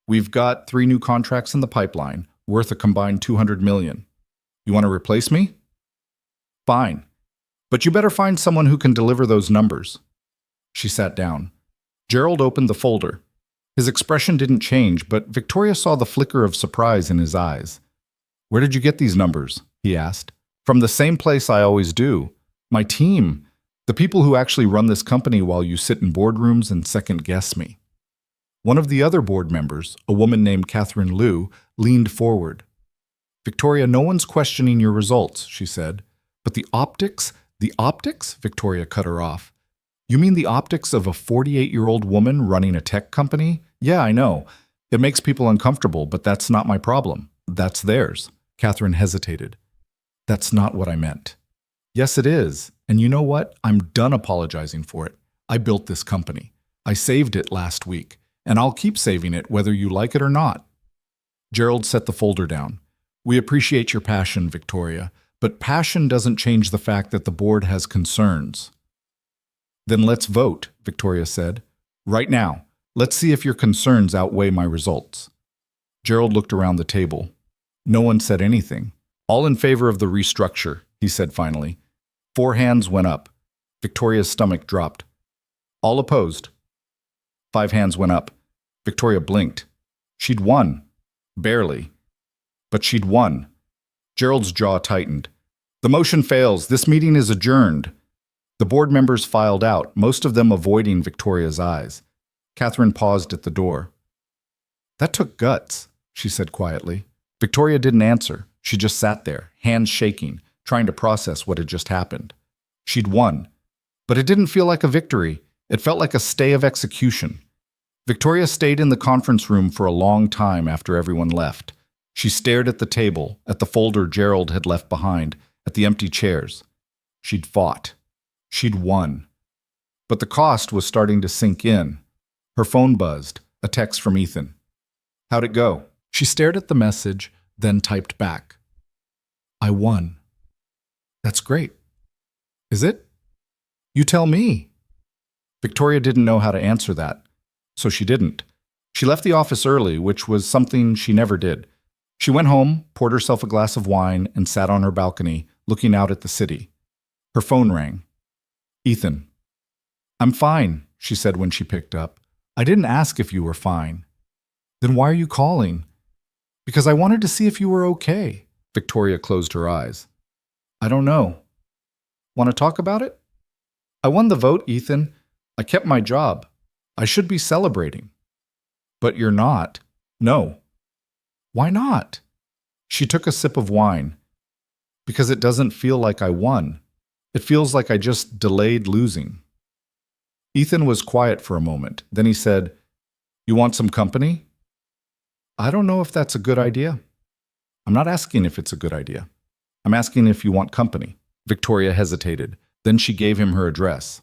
We've got 3 new contracts in the pipeline, worth a combined $200 million. You want to replace me? Fine. But you better find someone who can deliver those numbers." She sat down. Gerald opened the folder. His expression didn't change, but Victoria saw the flicker of surprise in his eyes. "Where did you get these numbers?" he asked. "From the same place I always do. My team. The people who actually run this company while you sit in boardrooms and second-guess me." One of the other board members, a woman named Catherine Liu, leaned forward. "Victoria, no one's questioning your results," she said. "But the optics? The optics?" Victoria cut her off. "You mean the optics of a 48-year-old woman running a tech company? Yeah, I know. It makes people uncomfortable, but that's not my problem. That's theirs." Catherine hesitated. "That's not what I meant." "Yes, it is. And you know what? I'm done apologizing for it. I built this company. I saved it last week, and I'll keep saving it whether you like it or not." Gerald set the folder down. "We appreciate your passion, Victoria, but passion doesn't change the fact that the board has concerns." "Then let's vote," Victoria said. "Right now. Let's see if your concerns outweigh my results." Gerald looked around the table. No one said anything. "All in favor of the restructure," he said finally. 4 hands went up. Victoria's stomach dropped. "All opposed?" 5 hands went up. Victoria blinked. She'd won. Barely. But she'd won. Gerald's jaw tightened. "The motion fails. This meeting is adjourned." The board members filed out, most of them avoiding Victoria's eyes. Catherine paused at the door. "That took guts," she said quietly. Victoria didn't answer. She just sat there, hands shaking, trying to process what had just happened. She'd won. But it didn't feel like a victory. It felt like a stay of execution. Victoria stayed in the conference room for a long time after everyone left. She stared at the table, at the folder Gerald had left behind, at the empty chairs. She'd fought. She'd won. But the cost was starting to sink in. Her phone buzzed, a text from Ethan. "How'd it go?" She stared at the message, then typed back. "I won." That's great. Is it? You tell me. Victoria didn't know how to answer that, so she didn't. She left the office early, which was something she never did. She went home, poured herself a glass of wine, and sat on her balcony, looking out at the city. Her phone rang. Ethan. I'm fine, she said when she picked up. I didn't ask if you were fine. Then why are you calling? Because I wanted to see if you were okay. Victoria closed her eyes. I don't know. Want to talk about it? I won the vote, Ethan. I kept my job. I should be celebrating. But you're not. No. Why not? She took a sip of wine. Because it doesn't feel like I won. It feels like I just delayed losing. Ethan was quiet for a moment. Then he said, You want some company? I don't know if that's a good idea. I'm not asking if it's a good idea. I'm asking if you want company. Victoria hesitated. Then she gave him her address.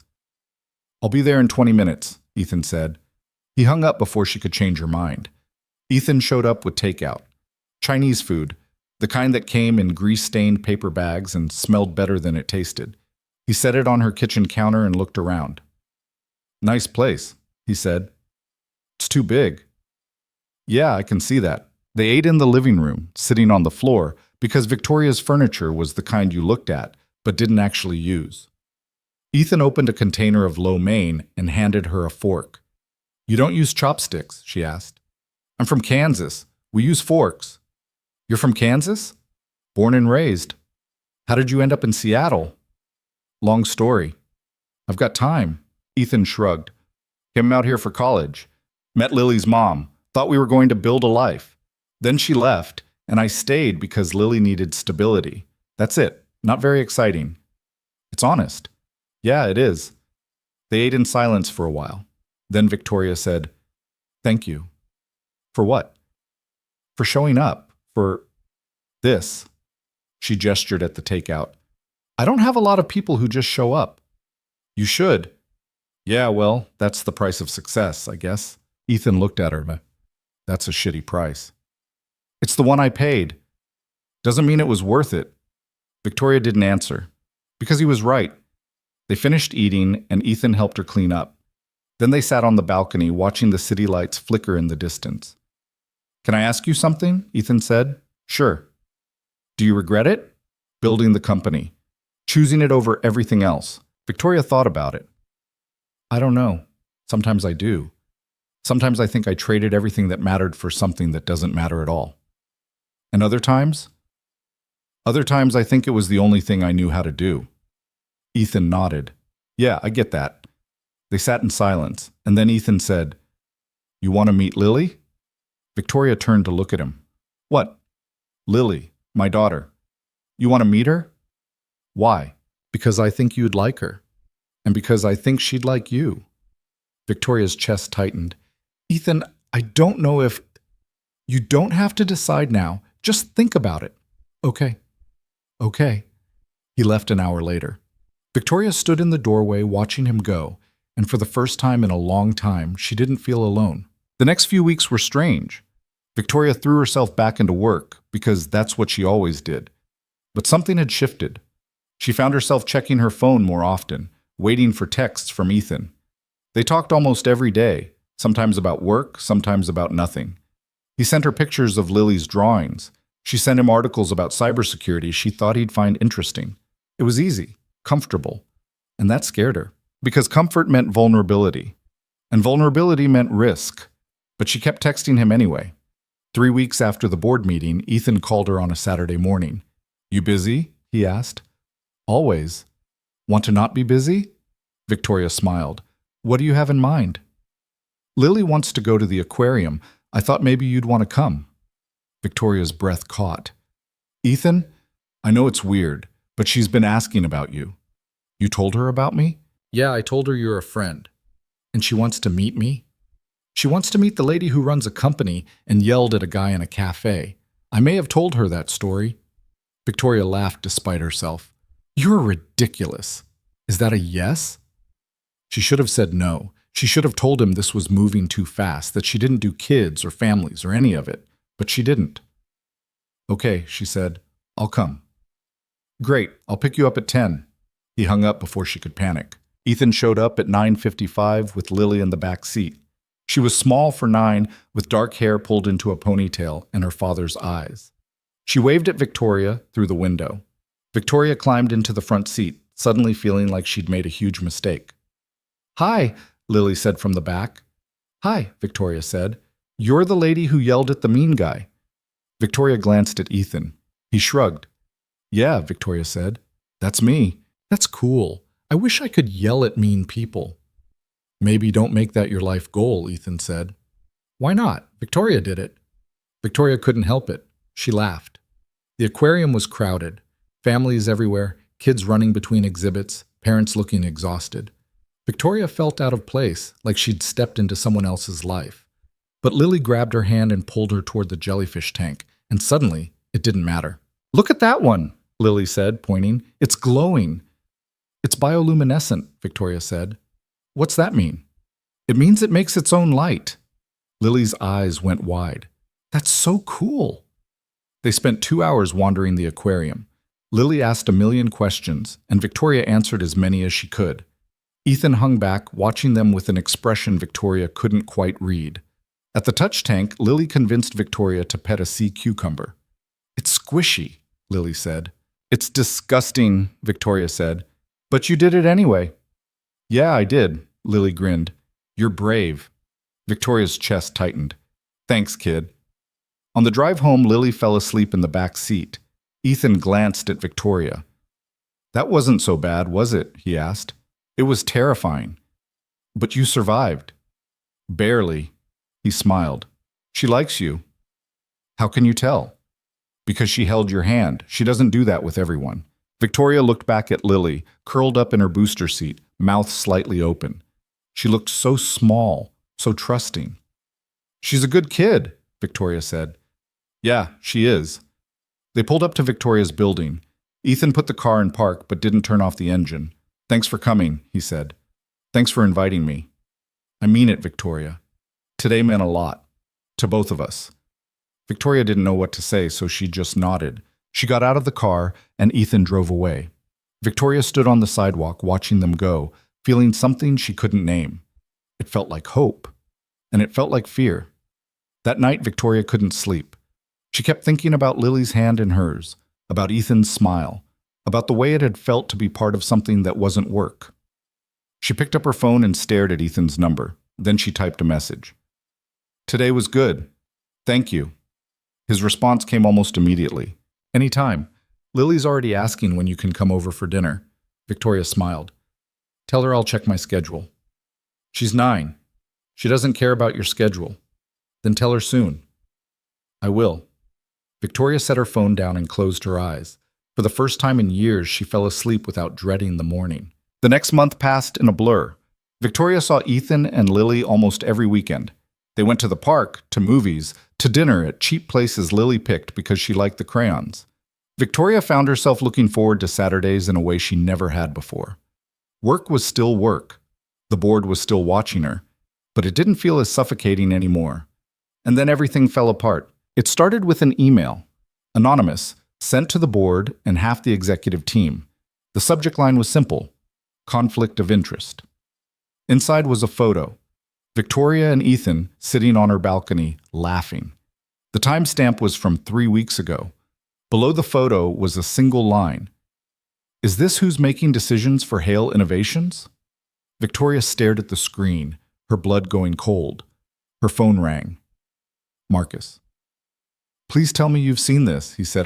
I'll be there in 20 minutes, Ethan said. He hung up before she could change her mind. Ethan showed up with takeout. Chinese food, the kind that came in grease-stained paper bags and smelled better than it tasted. He set it on her kitchen counter and looked around. Nice place, he said. It's too big. Yeah, I can see that. They ate in the living room, sitting on the floor, because Victoria's furniture was the kind you looked at, but didn't actually use. Ethan opened a container of lo mein and handed her a fork. You don't use chopsticks, she asked. I'm from Kansas. We use forks. You're from Kansas? Born and raised. How did you end up in Seattle? Long story. I've got time. Ethan shrugged. Came out here for college. Met Lily's mom. Thought we were going to build a life. Then she left, and I stayed because Lily needed stability. That's it. Not very exciting. It's honest. Yeah, it is. They ate in silence for a while. Then Victoria said, Thank you. For what? For showing up. For this. She gestured at the takeout. I don't have a lot of people who just show up. You should. Yeah, well, that's the price of success, I guess. Ethan looked at her. That's a shitty price. It's the one I paid. Doesn't mean it was worth it. Victoria didn't answer. Because he was right. They finished eating, and Ethan helped her clean up. Then they sat on the balcony, watching the city lights flicker in the distance. Can I ask you something? Ethan said. Sure. Do you regret it? Building the company. Choosing it over everything else. Victoria thought about it. I don't know. Sometimes I do. Sometimes I think I traded everything that mattered for something that doesn't matter at all. And other times? Other times I think it was the only thing I knew how to do. Ethan nodded. Yeah, I get that. They sat in silence, and then Ethan said, You want to meet Lily? Victoria turned to look at him. What? Lily, my daughter. You want to meet her? Why? Because I think you'd like her. And because I think she'd like you. Victoria's chest tightened. Ethan, I don't know if... You don't have to decide now. Just think about it. Okay. Okay. He left an hour later. Victoria stood in the doorway watching him go, and for the first time in a long time, she didn't feel alone. The next few weeks were strange. Victoria threw herself back into work, because that's what she always did. But something had shifted. She found herself checking her phone more often, waiting for texts from Ethan. They talked almost every day, sometimes about work, sometimes about nothing. He sent her pictures of Lily's drawings. She sent him articles about cybersecurity she thought he'd find interesting. It was easy, comfortable, and that scared her, because comfort meant vulnerability, and vulnerability meant risk. But she kept texting him anyway. 3 weeks after the board meeting, Ethan called her on a Saturday morning. You busy? He asked. Always. Want to not be busy? Victoria smiled. What do you have in mind? Lily wants to go to the aquarium. I thought maybe you'd want to come. Victoria's breath caught. Ethan, I know it's weird, but she's been asking about you. You told her about me? Yeah, I told her you're a friend. And she wants to meet me? She wants to meet the lady who runs a company and yelled at a guy in a cafe. I may have told her that story. Victoria laughed despite herself. You're ridiculous. Is that a yes? She should have said no. She should have told him this was moving too fast, that she didn't do kids or families or any of it. But she didn't. Okay, she said. I'll come. Great, I'll pick you up at 10. He hung up before she could panic. Ethan showed up at 9:55 with Lily in the back seat. She was small for 9, with dark hair pulled into a ponytail and her father's eyes. She waved at Victoria through the window. Victoria climbed into the front seat, suddenly feeling like she'd made a huge mistake. "Hi," Lily said from the back. "Hi," Victoria said. "You're the lady who yelled at the mean guy." Victoria glanced at Ethan. He shrugged. "Yeah," Victoria said. "That's me." "That's cool. I wish I could yell at mean people." "Maybe don't make that your life goal," Ethan said. "Why not? Victoria did it." Victoria couldn't help it. She laughed. The aquarium was crowded. Families everywhere, kids running between exhibits, parents looking exhausted. Victoria felt out of place, like she'd stepped into someone else's life. But Lily grabbed her hand and pulled her toward the jellyfish tank, and suddenly, it didn't matter. "Look at that one," Lily said, pointing. "It's glowing." "It's bioluminescent," Victoria said. "What's that mean?" "It means it makes its own light." Lily's eyes went wide. "That's so cool." They spent 2 hours wandering the aquarium. Lily asked a million questions, and Victoria answered as many as she could. Ethan hung back, watching them with an expression Victoria couldn't quite read. At the touch tank, Lily convinced Victoria to pet a sea cucumber. "It's squishy," Lily said. "It's disgusting," Victoria said. "But you did it anyway." "Yeah, I did," Lily grinned. "You're brave." Victoria's chest tightened. "Thanks, kid." On the drive home, Lily fell asleep in the back seat. Ethan glanced at Victoria. "That wasn't so bad, was it?" he asked. "It was terrifying." "But you survived." "Barely." He smiled. "She likes you." "How can you tell?" "Because she held your hand. She doesn't do that with everyone." Victoria looked back at Lily, curled up in her booster seat, mouth slightly open. She looked so small, so trusting. "She's a good kid," Victoria said. "Yeah, she is." They pulled up to Victoria's building. Ethan put the car in park but didn't turn off the engine. "Thanks for coming," he said. "Thanks for inviting me." "I mean it, Victoria. Today meant a lot. To both of us." Victoria didn't know what to say, so she just nodded. She got out of the car, and Ethan drove away. Victoria stood on the sidewalk watching them go, feeling something she couldn't name. It felt like hope, and it felt like fear. That night, Victoria couldn't sleep. She kept thinking about Lily's hand in hers, about Ethan's smile, about the way it had felt to be part of something that wasn't work. She picked up her phone and stared at Ethan's number. Then she typed a message. "Today was good. Thank you." His response came almost immediately. "Anytime. Lily's already asking when you can come over for dinner." Victoria smiled. "Tell her I'll check my schedule." "She's 9. She doesn't care about your schedule." "Then tell her soon." "I will." Victoria set her phone down and closed her eyes. For the first time in years, she fell asleep without dreading the morning. The next month passed in a blur. Victoria saw Ethan and Lily almost every weekend. They went to the park, to movies, to dinner at cheap places Lily picked because she liked the crayons. Victoria found herself looking forward to Saturdays in a way she never had before. Work was still work. The board was still watching her, but it didn't feel as suffocating anymore. And then everything fell apart. It started with an email, anonymous, sent to the board and half the executive team. The subject line was simple: conflict of interest. Inside was a photo. Victoria and Ethan sitting on her balcony, laughing. The timestamp was from 3 weeks ago. Below the photo was a single line. "Is this who's making decisions for Hale Innovations?" Victoria stared at the screen, her blood going cold. Her phone rang. Marcus. "Please tell me you've seen this," he said.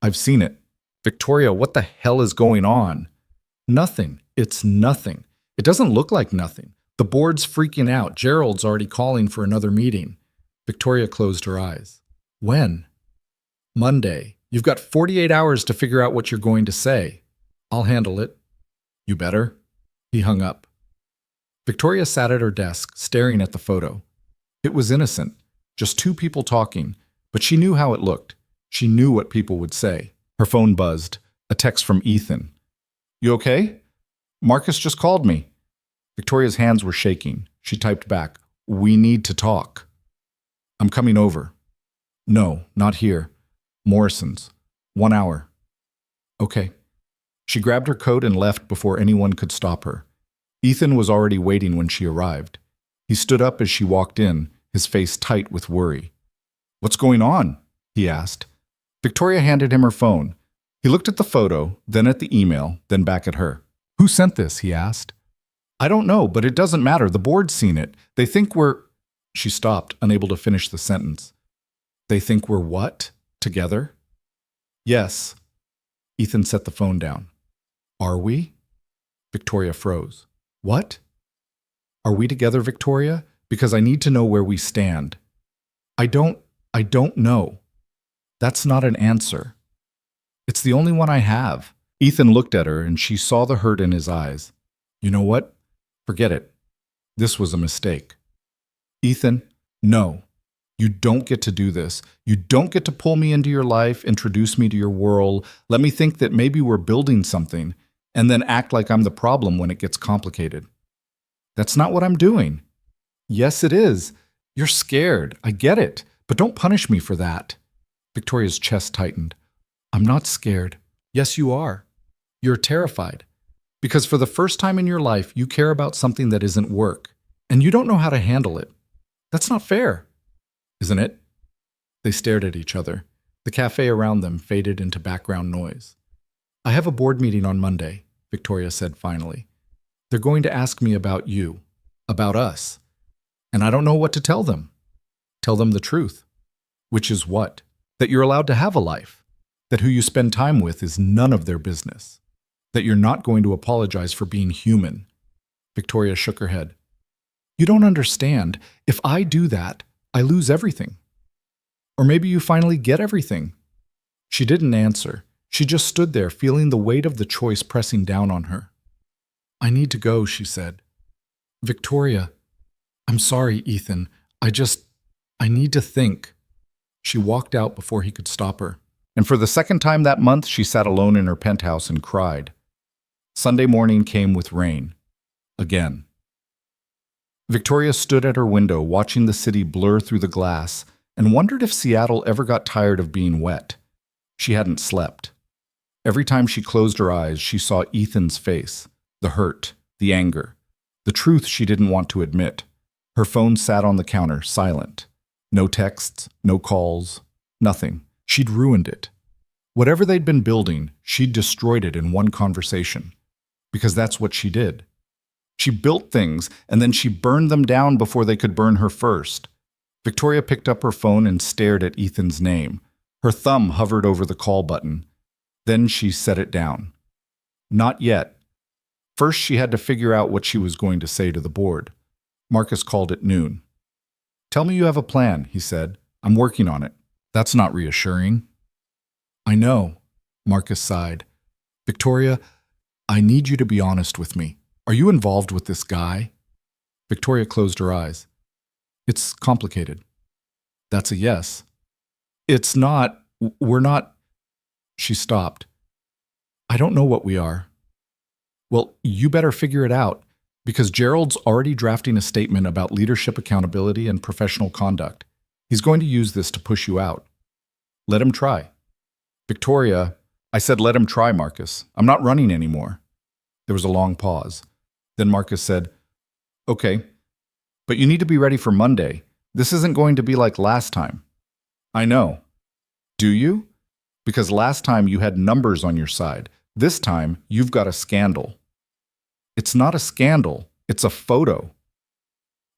I've seen it." "Victoria, what the hell is going on?" "Nothing. It's nothing. It doesn't look like nothing. The board's freaking out. Gerald's already calling for another meeting." Victoria closed her eyes. "When?" "Monday. You've got 48 hours to figure out what you're going to say." "I'll handle it." "You better." He hung up. Victoria sat at her desk, staring at the photo. It was innocent, just two people talking, but she knew how it looked. She knew what people would say. Her phone buzzed. A text from Ethan. "You okay?" "Marcus just called me." Victoria's hands were shaking. She typed back, "We need to talk." "I'm coming over." "No, not here. Morrison's. 1 hour." "Okay." She grabbed her coat and left before anyone could stop her. Ethan was already waiting when she arrived. He stood up as she walked in, his face tight with worry. "What's going on?" he asked. Victoria handed him her phone. He looked at the photo, then at the email, then back at her. "Who sent this?" he asked. "I don't know, but it doesn't matter. The board's seen it. They think we're—" She stopped, unable to finish the sentence. "They think we're what? Together?" "Yes." Ethan set the phone down. "Are we?" Victoria froze. "What?" "Are we together, Victoria? Because I need to know where we stand." I don't know." "That's not an answer." "It's the only one I have." Ethan looked at her and she saw the hurt in his eyes. "You know what? Forget it. This was a mistake." "Ethan, no. You don't get to do this. You don't get to pull me into your life, introduce me to your world, let me think that maybe we're building something, and then act like I'm the problem when it gets complicated. That's not what I'm doing." "Yes, it is. You're scared. I get it. But don't punish me for that." Victoria's chest tightened. "I'm not scared." "Yes, you are. You're terrified. Because for the first time in your life, you care about something that isn't work, and you don't know how to handle it. That's not fair, isn't it?" They stared at each other. The cafe around them faded into background noise. "I have a board meeting on Monday," Victoria said finally. "They're going to ask me about you, about us. And I don't know what to tell them. Tell them the truth." "Which is what? That you're allowed to have a life. That who you spend time with is none of their business. That you're not going to apologize for being human." Victoria shook her head. "You don't understand. If I do that, I lose everything. Or maybe you finally get everything." She didn't answer. She just stood there, feeling the weight of the choice pressing down on her. "I need to go," she said. "Victoria, I'm sorry, Ethan. I need to think." She walked out before he could stop her. And for the second time that month, she sat alone in her penthouse and cried. Sunday morning came with rain. Again. Victoria stood at her window, watching the city blur through the glass, and wondered if Seattle ever got tired of being wet. She hadn't slept. Every time she closed her eyes, she saw Ethan's face, the hurt, the anger, the truth she didn't want to admit. Her phone sat on the counter, silent. No texts, no calls, nothing. She'd ruined it. Whatever they'd been building, she'd destroyed it in one conversation. Because that's what she did. She built things, and then she burned them down before they could burn her first. Victoria picked up her phone and stared at Ethan's name. Her thumb hovered over the call button. Then she set it down. Not yet. First, she had to figure out what she was going to say to the board. Marcus called at noon. "Tell me you have a plan," he said. "I'm working on it." That's not reassuring. "I know," Marcus sighed. "Victoria, I need you to be honest with me. Are you involved with this guy?" Victoria closed her eyes. "It's complicated." "That's a yes." "It's not. We're not." She stopped. "I don't know what we are." "Well, you better figure it out, because Gerald's already drafting a statement about leadership accountability and professional conduct. He's going to use this to push you out. Let him try." "Victoria," I said, "let him try, Marcus. I'm not running anymore." There was a long pause. Then Marcus said, "Okay, but you need to be ready for Monday. This isn't going to be like last time." "I know." "Do you? Because last time you had numbers on your side. This time, you've got a scandal." "It's not a scandal. It's a photo."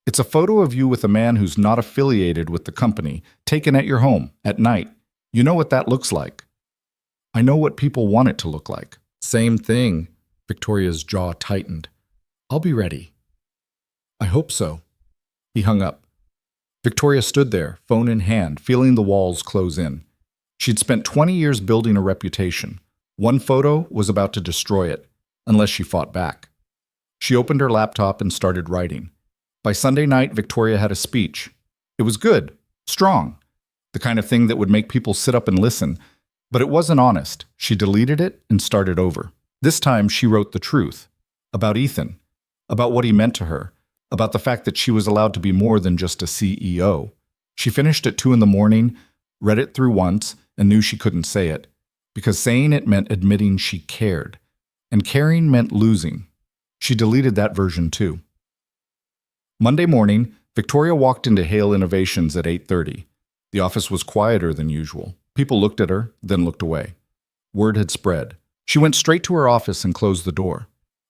"It's a photo of you with a man who's not affiliated with the company, taken at your home, at night. You know what that looks like." "I know what people want it to look like." "Same thing." Victoria's jaw tightened. "I'll be ready." "I hope so." He hung up. Victoria stood there, phone in hand, feeling the walls close in. She'd spent 20 years building a reputation. One photo was about to destroy it, unless she fought back. She opened her laptop and started writing. By Sunday night, Victoria had a speech. It was good, strong, the kind of thing that would make people sit up and listen. But it wasn't honest. She deleted it and started over. This time, she wrote the truth. About Ethan. About what he meant to her. About the fact that she was allowed to be more than just a CEO. She finished at 2 a.m, read it through once, and knew she couldn't say it. Because saying it meant admitting she cared. and caring meant losing. She deleted that version too. Monday morning, Victoria walked into Hale Innovations at 8:30. The office was quieter than usual. People looked at her, then looked away. Word had spread. She went straight to her office and closed the door.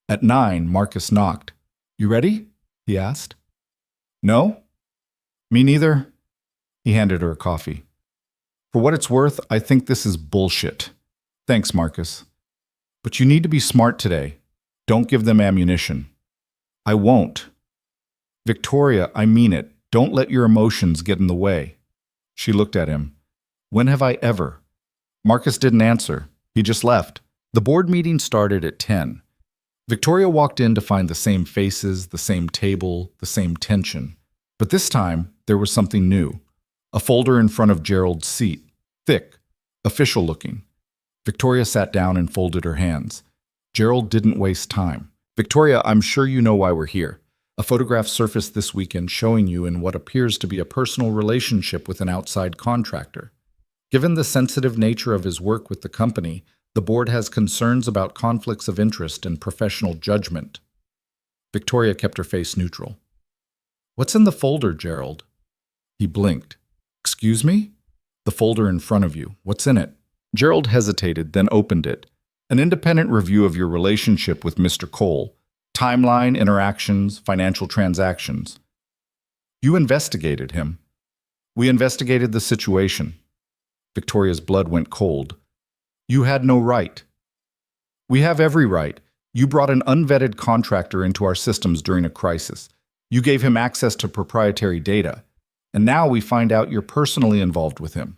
At 9, Marcus knocked. "You ready?" he asked. "No?" "Me neither." He handed her a coffee. "For what it's worth, I think this is bullshit." "Thanks, Marcus. But you need to be smart today. Don't give them ammunition." "I won't." "Victoria, I mean it. Don't let your emotions get in the way." She looked at him. "When have I ever?" Marcus didn't answer. He just left. The board meeting started at 10. Victoria walked in to find the same faces, the same table, the same tension. But this time, there was something new. A folder in front of Gerald's seat. Thick, official looking. Victoria sat down and folded her hands. Gerald didn't waste time. "Victoria, I'm sure you know why we're here. A photograph surfaced this weekend showing you in what appears to be a personal relationship with an outside contractor. Given the sensitive nature of his work with the company, the board has concerns about conflicts of interest and professional judgment." Victoria kept her face neutral. "What's in the folder, Gerald?" He blinked. "Excuse me?" "The folder in front of you. What's in it?" Gerald hesitated, then opened it. "An independent review of your relationship with Mr. Cole. Timeline, interactions, financial transactions." "You investigated him." "We investigated the situation." Victoria's blood went cold. "You had no right." "We have every right. You brought an unvetted contractor into our systems during a crisis. You gave him access to proprietary data. And now we find out you're personally involved with him.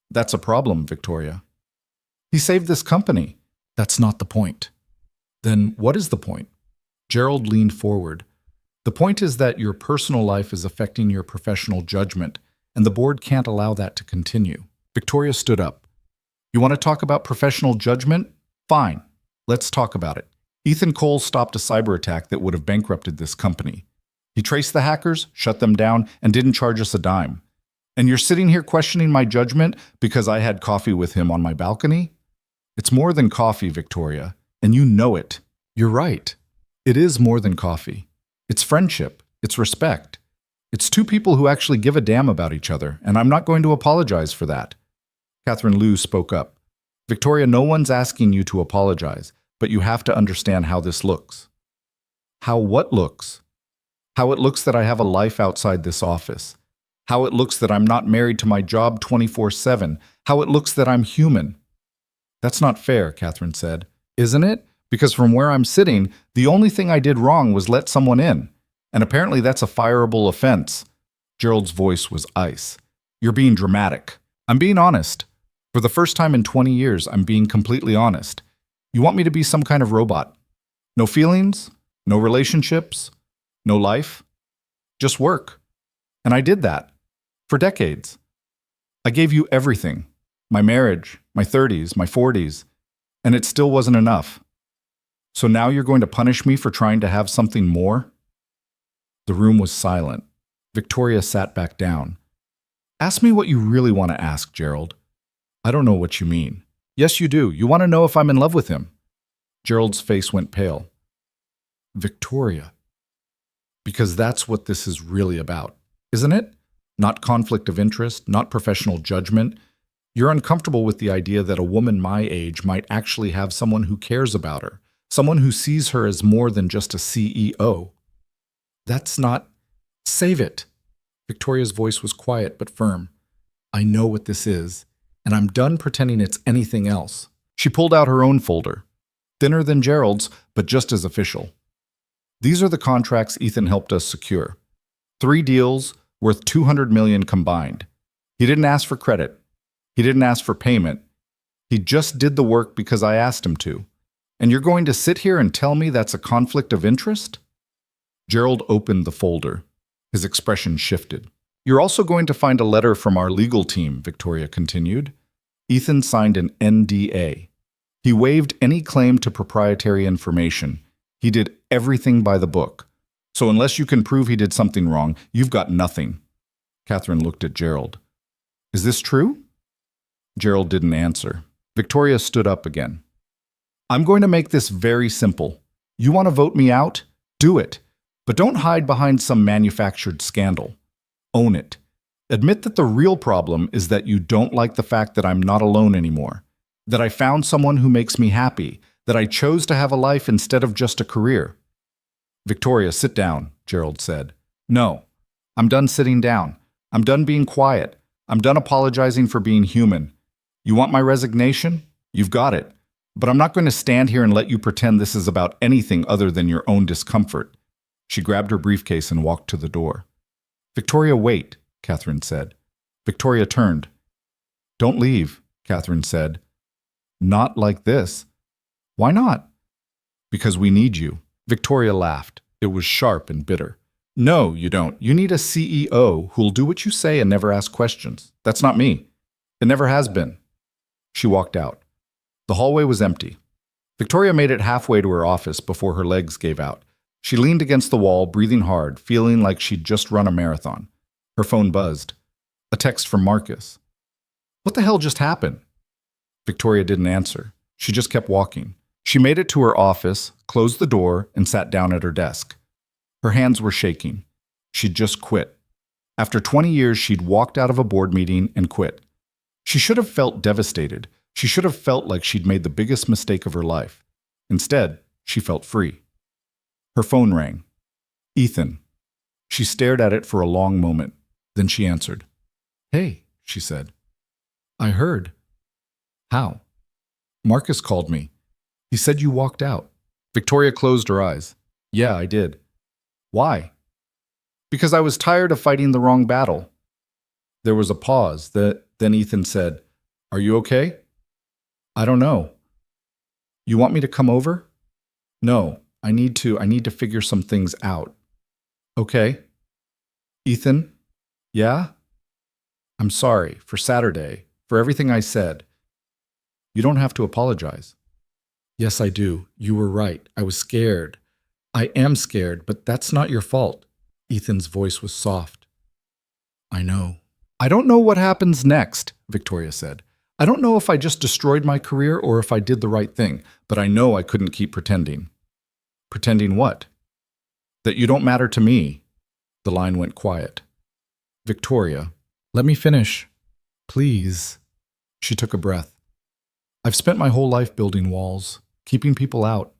That's a problem, Victoria." "He saved this company." "That's not the point." "Then what is the point?" Gerald leaned forward. "The point is that your personal life is affecting your professional judgment, and the board can't allow that to continue." Victoria stood up. "You want to talk about professional judgment? Fine. Let's talk about it. Ethan Cole stopped a cyber attack that would have bankrupted this company. He traced the hackers, shut them down, and didn't charge us a dime. And you're sitting here questioning my judgment because I had coffee with him on my balcony? It's more than coffee, Victoria, and you know it." "You're right. It is more than coffee. It's friendship. It's respect. It's two people who actually give a damn about each other, and I'm not going to apologize for that." Catherine Liu spoke up. "Victoria, no one's asking you to apologize, but you have to understand how this looks." "How what looks?" "How it looks that I have a life outside this office. How it looks that I'm not married to my job 24/7. How it looks that I'm human." "That's not fair," Catherine said. "Isn't it? Because from where I'm sitting, the only thing I did wrong was let someone in. And apparently that's a fireable offense." Gerald's voice was ice. "You're being dramatic. I'm being honest. For the first time in 20 years, I'm being completely honest. You want me to be some kind of robot? No feelings? No relationships? No life? Just work. And I did that. For decades. I gave you everything. My marriage, my 30s, my 40s. And it still wasn't enough. So now you're going to punish me for trying to have something more?" The room was silent. Victoria sat back down. "Ask me what you really want to ask, Gerald." "I don't know what you mean." "Yes, you do. You want to know if I'm in love with him." Gerald's face went pale. "Victoria." "Because that's what this is really about, isn't it? Not conflict of interest, not professional judgment. You're uncomfortable with the idea that a woman my age might actually have someone who cares about her, someone who sees her as more than just a CEO. That's not... Save it." Victoria's voice was quiet but firm. "I know what this is, and I'm done pretending it's anything else." She pulled out her own folder. Thinner than Gerald's, but just as official. "These are the contracts Ethan helped us secure. 3 deals worth $200 million combined. He didn't ask for credit. He didn't ask for payment. He just did the work because I asked him to. And you're going to sit here and tell me that's a conflict of interest?" Gerald opened the folder. His expression shifted. "You're also going to find a letter from our legal team," Victoria continued. "Ethan signed an NDA. He waived any claim to proprietary information. He did everything by the book. So unless you can prove he did something wrong, you've got nothing." Catherine looked at Gerald. "Is this true?" Gerald didn't answer. Victoria stood up again. I'm going to make this very simple. You want to vote me out? Do it. But don't hide behind some manufactured scandal. Own it. Admit that the real problem is that you don't like the fact that I'm not alone anymore, that I found someone who makes me happy, that I chose to have a life instead of just a career. Victoria, sit down, Gerald said. No. I'm done sitting down. I'm done being quiet. I'm done apologizing for being human. You want my resignation? You've got it. But I'm not going to stand here and let you pretend this is about anything other than your own discomfort. She grabbed her briefcase and walked to the door. Victoria, wait, Catherine said. Victoria turned. Don't leave, Catherine said. Not like this. Why not? Because we need you. Victoria laughed. It was sharp and bitter. No, you don't. You need a CEO who'll do what you say and never ask questions. That's not me. It never has been. She walked out. The hallway was empty. Victoria made it halfway to her office before her legs gave out. She leaned against the wall, breathing hard, feeling like she'd just run a marathon. Her phone buzzed. A text from Marcus. What the hell just happened? Victoria didn't answer. She just kept walking. She made it to her office, closed the door, and sat down at her desk. Her hands were shaking. She'd just quit. After 20 years, she'd walked out of a board meeting and quit. She should have felt devastated. She should have felt like she'd made the biggest mistake of her life. Instead, she felt free. Her phone rang. Ethan. She stared at it for a long moment. Then she answered. Hey, she said. I heard. How? Marcus called me. He said you walked out. Victoria closed her eyes. Yeah, I did. Why? Because I was tired of fighting the wrong battle. There was a pause. Then Ethan said, Are you okay? I don't know. You want me to come over? No, I need to figure some things out. Okay. Ethan? Yeah? I'm sorry for Saturday, for everything I said. You don't have to apologize. Yes, I do. You were right. I was scared. I am scared, but that's not your fault. Ethan's voice was soft. I know. I don't know what happens next, Victoria said. I don't know if I just destroyed my career or if I did the right thing, but I know I couldn't keep pretending. Pretending what? That you don't matter to me. The line went quiet. Victoria, let me finish. Please. She took a breath. I've spent my whole life building walls, keeping people out,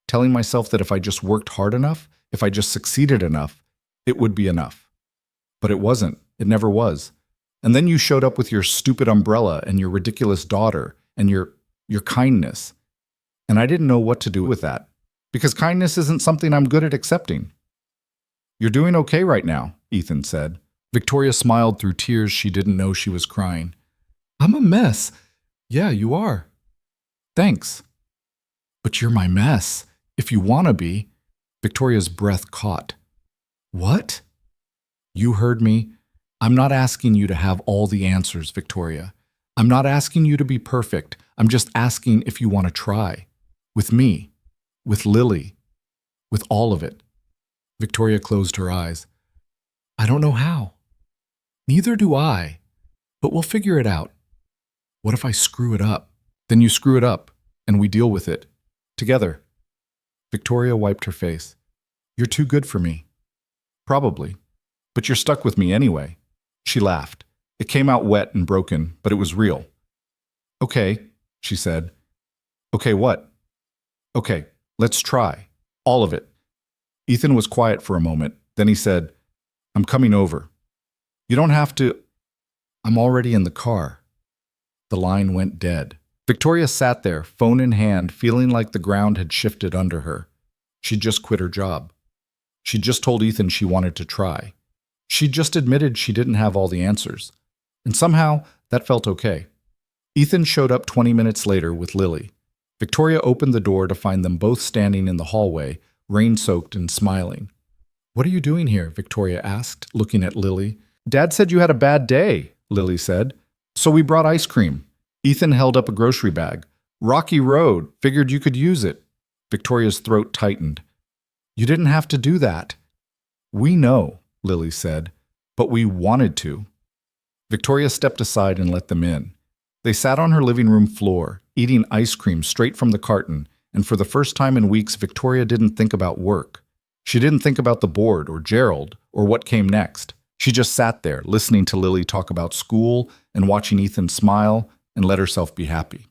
telling myself that if I just worked hard enough, if I just succeeded enough, it would be enough. But it wasn't. It never was. And then you showed up with your stupid umbrella and your ridiculous daughter and your kindness. And I didn't know what to do with that, because kindness isn't something I'm good at accepting. You're doing okay right now, Ethan said. Victoria smiled through tears she didn't know she was crying. I'm a mess. Yeah, you are. Thanks. But you're my mess, if you want to be. Victoria's breath caught. What? You heard me. I'm not asking you to have all the answers, Victoria. I'm not asking you to be perfect. I'm just asking if you want to try. With me. With Lily. With all of it. Victoria closed her eyes. I don't know how. Neither do I. But we'll figure it out. What if I screw it up? Then you screw it up, and we deal with it. Together. Victoria wiped her face. You're too good for me. Probably. But you're stuck with me anyway. She laughed. It came out wet and broken, but it was real. Okay, she said. Okay, what? Okay, let's try. All of it. Ethan was quiet for a moment. Then he said, I'm coming over. You don't have to. I'm already in the car. The line went dead. Victoria sat there, phone in hand, feeling like the ground had shifted under her. She'd just quit her job. She'd just told Ethan she wanted to try. She'd just admitted she didn't have all the answers. And somehow, that felt okay. Ethan showed up 20 minutes later with Lily. Victoria opened the door to find them both standing in the hallway, rain-soaked and smiling. What are you doing here? Victoria asked, looking at Lily. Dad said you had a bad day, Lily said. So we brought ice cream. Ethan held up a grocery bag. Rocky Road. Figured you could use it. Victoria's throat tightened. You didn't have to do that. We know, Lily said, but we wanted to. Victoria stepped aside and let them in. They sat on her living room floor, eating ice cream straight from the carton, and for the first time in weeks, Victoria didn't think about work. She didn't think about the board or Gerald or what came next. She just sat there, listening to Lily talk about school and watching Ethan smile and let herself be happy.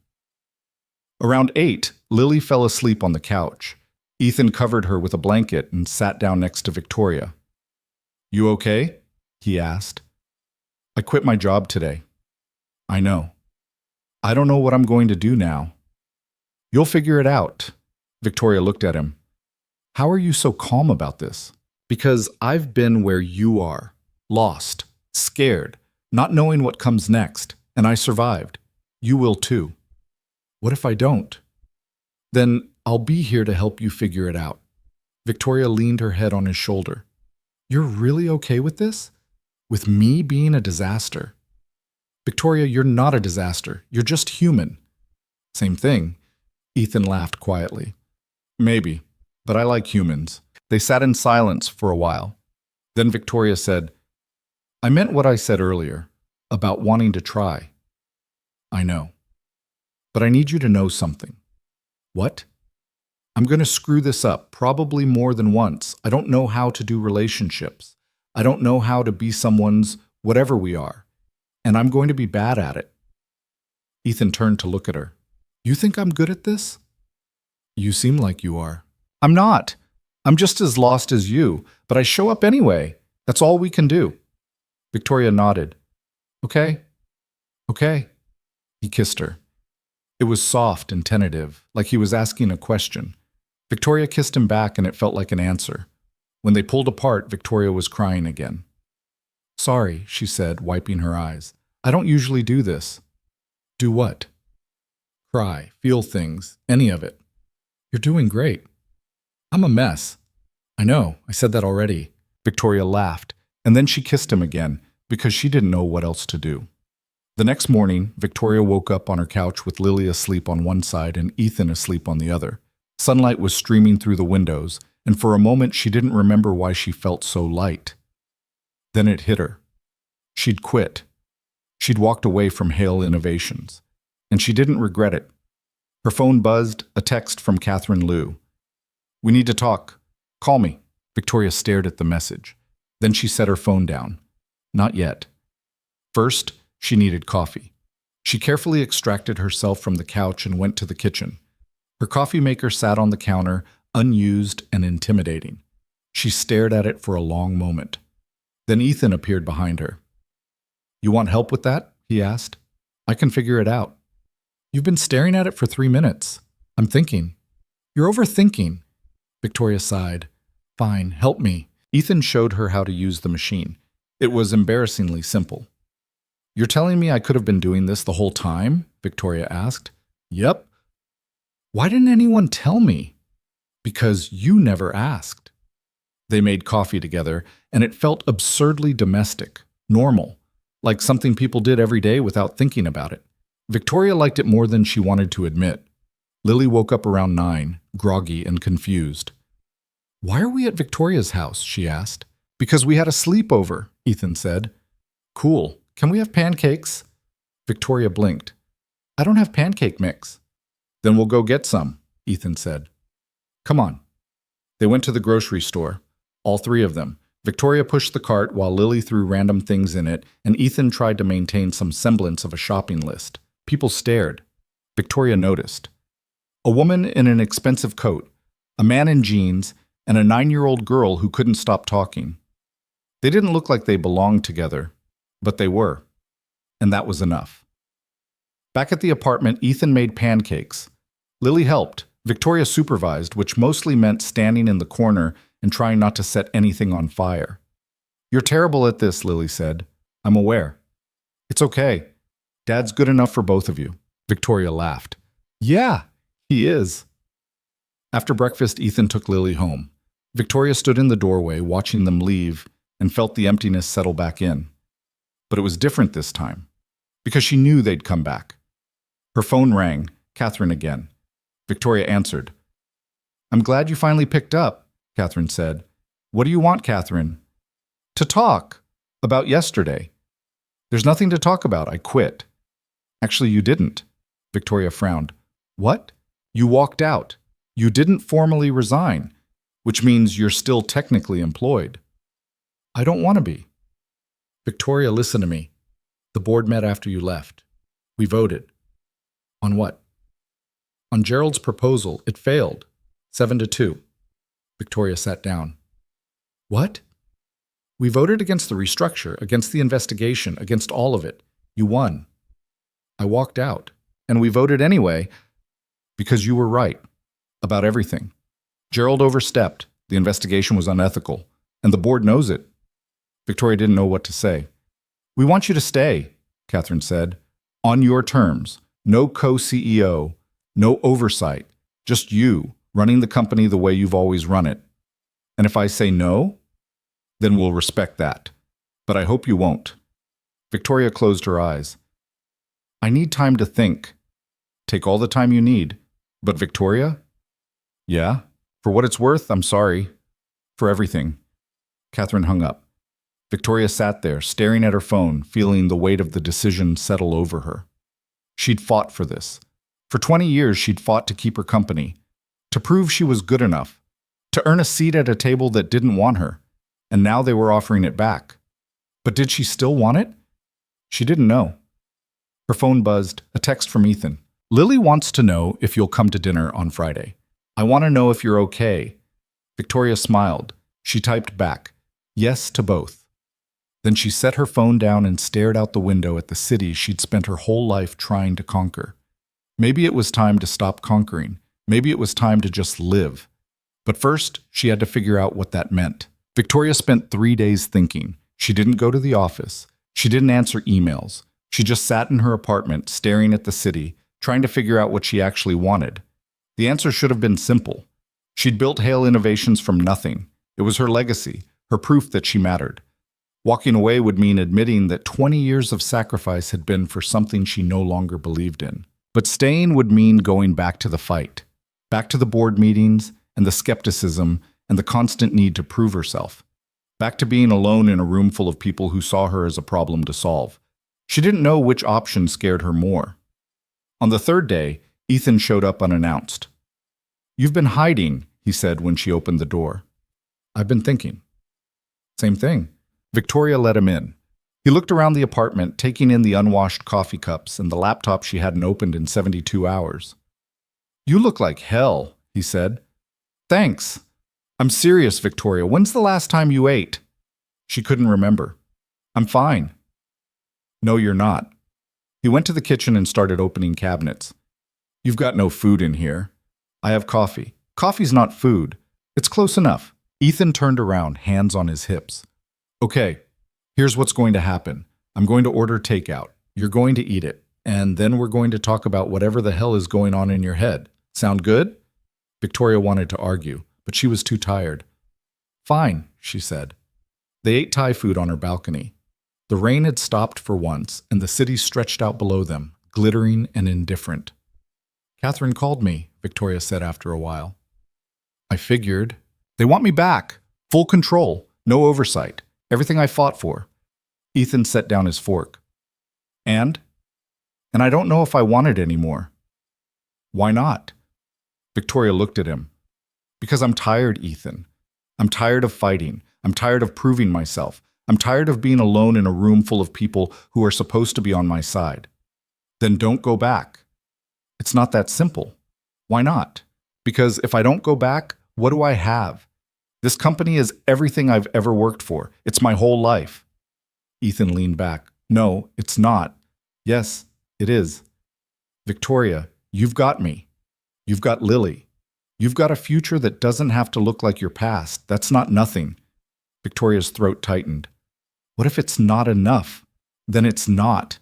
Around 8, Lily fell asleep on the couch. Ethan covered her with a blanket and sat down next to Victoria. "You okay?" he asked. "I quit my job today." "I know. I don't know what I'm going to do now." "You'll figure it out." Victoria looked at him. "How are you so calm about this?" "Because I've been where you are. Lost, scared, not knowing what comes next, and I survived. You will too." "What if I don't?" "Then I'll be here to help you figure it out." Victoria leaned her head on his shoulder. "You're really okay with this? With me being a disaster?" "Victoria, you're not a disaster. You're just human." "Same thing." Ethan laughed quietly. "Maybe, but I like humans." They sat in silence for a while. Then Victoria said, "I meant what I said earlier, about wanting to try." "I know. But I need you to know something." "What?" "I'm going to screw this up, probably more than once. I don't know how to do relationships. I don't know how to be someone's whatever we are. And I'm going to be bad at it." Ethan turned to look at her. "You think I'm good at this?" "You seem like you are." "I'm not. I'm just as lost as you, but I show up anyway. That's all we can do." Victoria nodded. "Okay. Okay." He kissed her. It was soft and tentative, like he was asking a question. Victoria kissed him back and it felt like an answer. When they pulled apart, Victoria was crying again. "Sorry," she said, wiping her eyes. "I don't usually do this." "Do what?" "Cry, feel things, any of it." "You're doing great." "I'm a mess." "I know, I said that already." Victoria laughed, and then she kissed him again, because she didn't know what else to do. The next morning, Victoria woke up on her couch with Lily asleep on one side and Ethan asleep on the other. Sunlight was streaming through the windows, and for a moment she didn't remember why she felt so light. Then it hit her. She'd quit. She'd walked away from Hale Innovations, and she didn't regret it. Her phone buzzed, a text from Catherine Liu. "We need to talk. Call me." Victoria stared at the message. Then she set her phone down. Not yet. First, she needed coffee. She carefully extracted herself from the couch and went to the kitchen. Her coffee maker sat on the counter, unused and intimidating. She stared at it for a long moment. Then Ethan appeared behind her. "You want help with that?" he asked. "I can figure it out." "You've been staring at it for 3 minutes." "I'm thinking." "You're overthinking." Victoria sighed. "Fine, help me." Ethan showed her how to use the machine. It was embarrassingly simple. "You're telling me I could have been doing this the whole time?" Victoria asked. "Yep." "Why didn't anyone tell me?" "Because you never asked." They made coffee together, and it felt absurdly domestic, normal, like something people did every day without thinking about it. Victoria liked it more than she wanted to admit. Lily woke up around 9, groggy and confused. "Why are we at Victoria's house?" she asked. "Because we had a sleepover," Ethan said. "Cool. Can we have pancakes?" Victoria blinked. "I don't have pancake mix." "Then we'll go get some," Ethan said. "Come on." They went to the grocery store, all 3 of them. Victoria pushed the cart while Lily threw random things in it, and Ethan tried to maintain some semblance of a shopping list. People stared. Victoria noticed. A woman in an expensive coat, a man in jeans, and a 9-year-old girl who couldn't stop talking. They didn't look like they belonged together, but they were. And that was enough. Back at the apartment, Ethan made pancakes. Lily helped. Victoria supervised, which mostly meant standing in the corner and trying not to set anything on fire. "You're terrible at this," Lily said. "I'm aware." "It's okay. Dad's good enough for both of you." Victoria laughed. "Yeah, he is." After breakfast, Ethan took Lily home. Victoria stood in the doorway, watching them leave, and felt the emptiness settle back in. But it was different this time, because she knew they'd come back. Her phone rang, Catherine again. Victoria answered. "I'm glad you finally picked up," Catherine said. "What do you want, Catherine?" "To talk. About yesterday." "There's nothing to talk about. I quit." "Actually, you didn't." Victoria frowned. "What?" "You walked out." You didn't formally resign, which means you're still technically employed. I don't want to be. Victoria, listen to me. The board met after you left. We voted. On what? On Gerald's proposal. It failed. 7-2. Victoria sat down. What? We voted against the restructure, against the investigation, against all of it. You won. I walked out, and we voted anyway because you were right about everything. Gerald overstepped. The investigation was unethical, and the board knows it. Victoria didn't know what to say. We want you to stay, Catherine said. On your terms. No co-CEO, no oversight, just you running the company the way you've always run it. And if I say no, then we'll respect that. But I hope you won't. Victoria closed her eyes. I need time to think. Take all the time you need. But Victoria? Yeah? For what it's worth, I'm sorry. For everything. Catherine hung up. Victoria sat there, staring at her phone, feeling the weight of the decision settle over her. She'd fought for this. For 20 years, she'd fought to keep her company, to prove she was good enough, to earn a seat at a table that didn't want her, and now they were offering it back. But did she still want it? She didn't know. Her phone buzzed, a text from Ethan. Lily wants to know if you'll come to dinner on Friday. I want to know if you're okay. Victoria smiled. She typed back, yes to both. Then she set her phone down and stared out the window at the city she'd spent her whole life trying to conquer. Maybe it was time to stop conquering. Maybe it was time to just live. But first, she had to figure out what that meant. Victoria spent 3 days thinking. She didn't go to the office. She didn't answer emails. She just sat in her apartment, staring at the city, trying to figure out what she actually wanted. The answer should have been simple. She'd built Hale Innovations from nothing. It was her legacy, her proof that she mattered. Walking away would mean admitting that 20 years of sacrifice had been for something she no longer believed in. But staying would mean going back to the fight, back to the board meetings and the skepticism and the constant need to prove herself, back to being alone in a room full of people who saw her as a problem to solve. She didn't know which option scared her more. On the third day, Ethan showed up unannounced. You've been hiding, he said when she opened the door. I've been thinking. Same thing. Victoria let him in. He looked around the apartment, taking in the unwashed coffee cups and the laptop she hadn't opened in 72 hours. You look like hell, he said. Thanks. I'm serious, Victoria. When's the last time you ate? She couldn't remember. I'm fine. No, you're not. He went to the kitchen and started opening cabinets. You've got no food in here. I have coffee. Coffee's not food. It's close enough. Ethan turned around, hands on his hips. Okay, here's what's going to happen. I'm going to order takeout. You're going to eat it. And then we're going to talk about whatever the hell is going on in your head. Sound good? Victoria wanted to argue, but she was too tired. Fine, she said. They ate Thai food on her balcony. The rain had stopped for once, and the city stretched out below them, glittering and indifferent. Catherine called me, Victoria said after a while. I figured. They want me back. Full control. No oversight. Everything I fought for. Ethan set down his fork. And I don't know if I want it anymore. Why not? Victoria looked at him. Because I'm tired, Ethan. I'm tired of fighting. I'm tired of proving myself. I'm tired of being alone in a room full of people who are supposed to be on my side. Then don't go back. It's not that simple. Why not? Because if I don't go back, what do I have? This company is everything I've ever worked for. It's my whole life. Ethan leaned back. No, it's not. Yes, it is. Victoria, you've got me. You've got Lily. You've got a future that doesn't have to look like your past. That's not nothing. Victoria's throat tightened. What if it's not enough? Then it's not.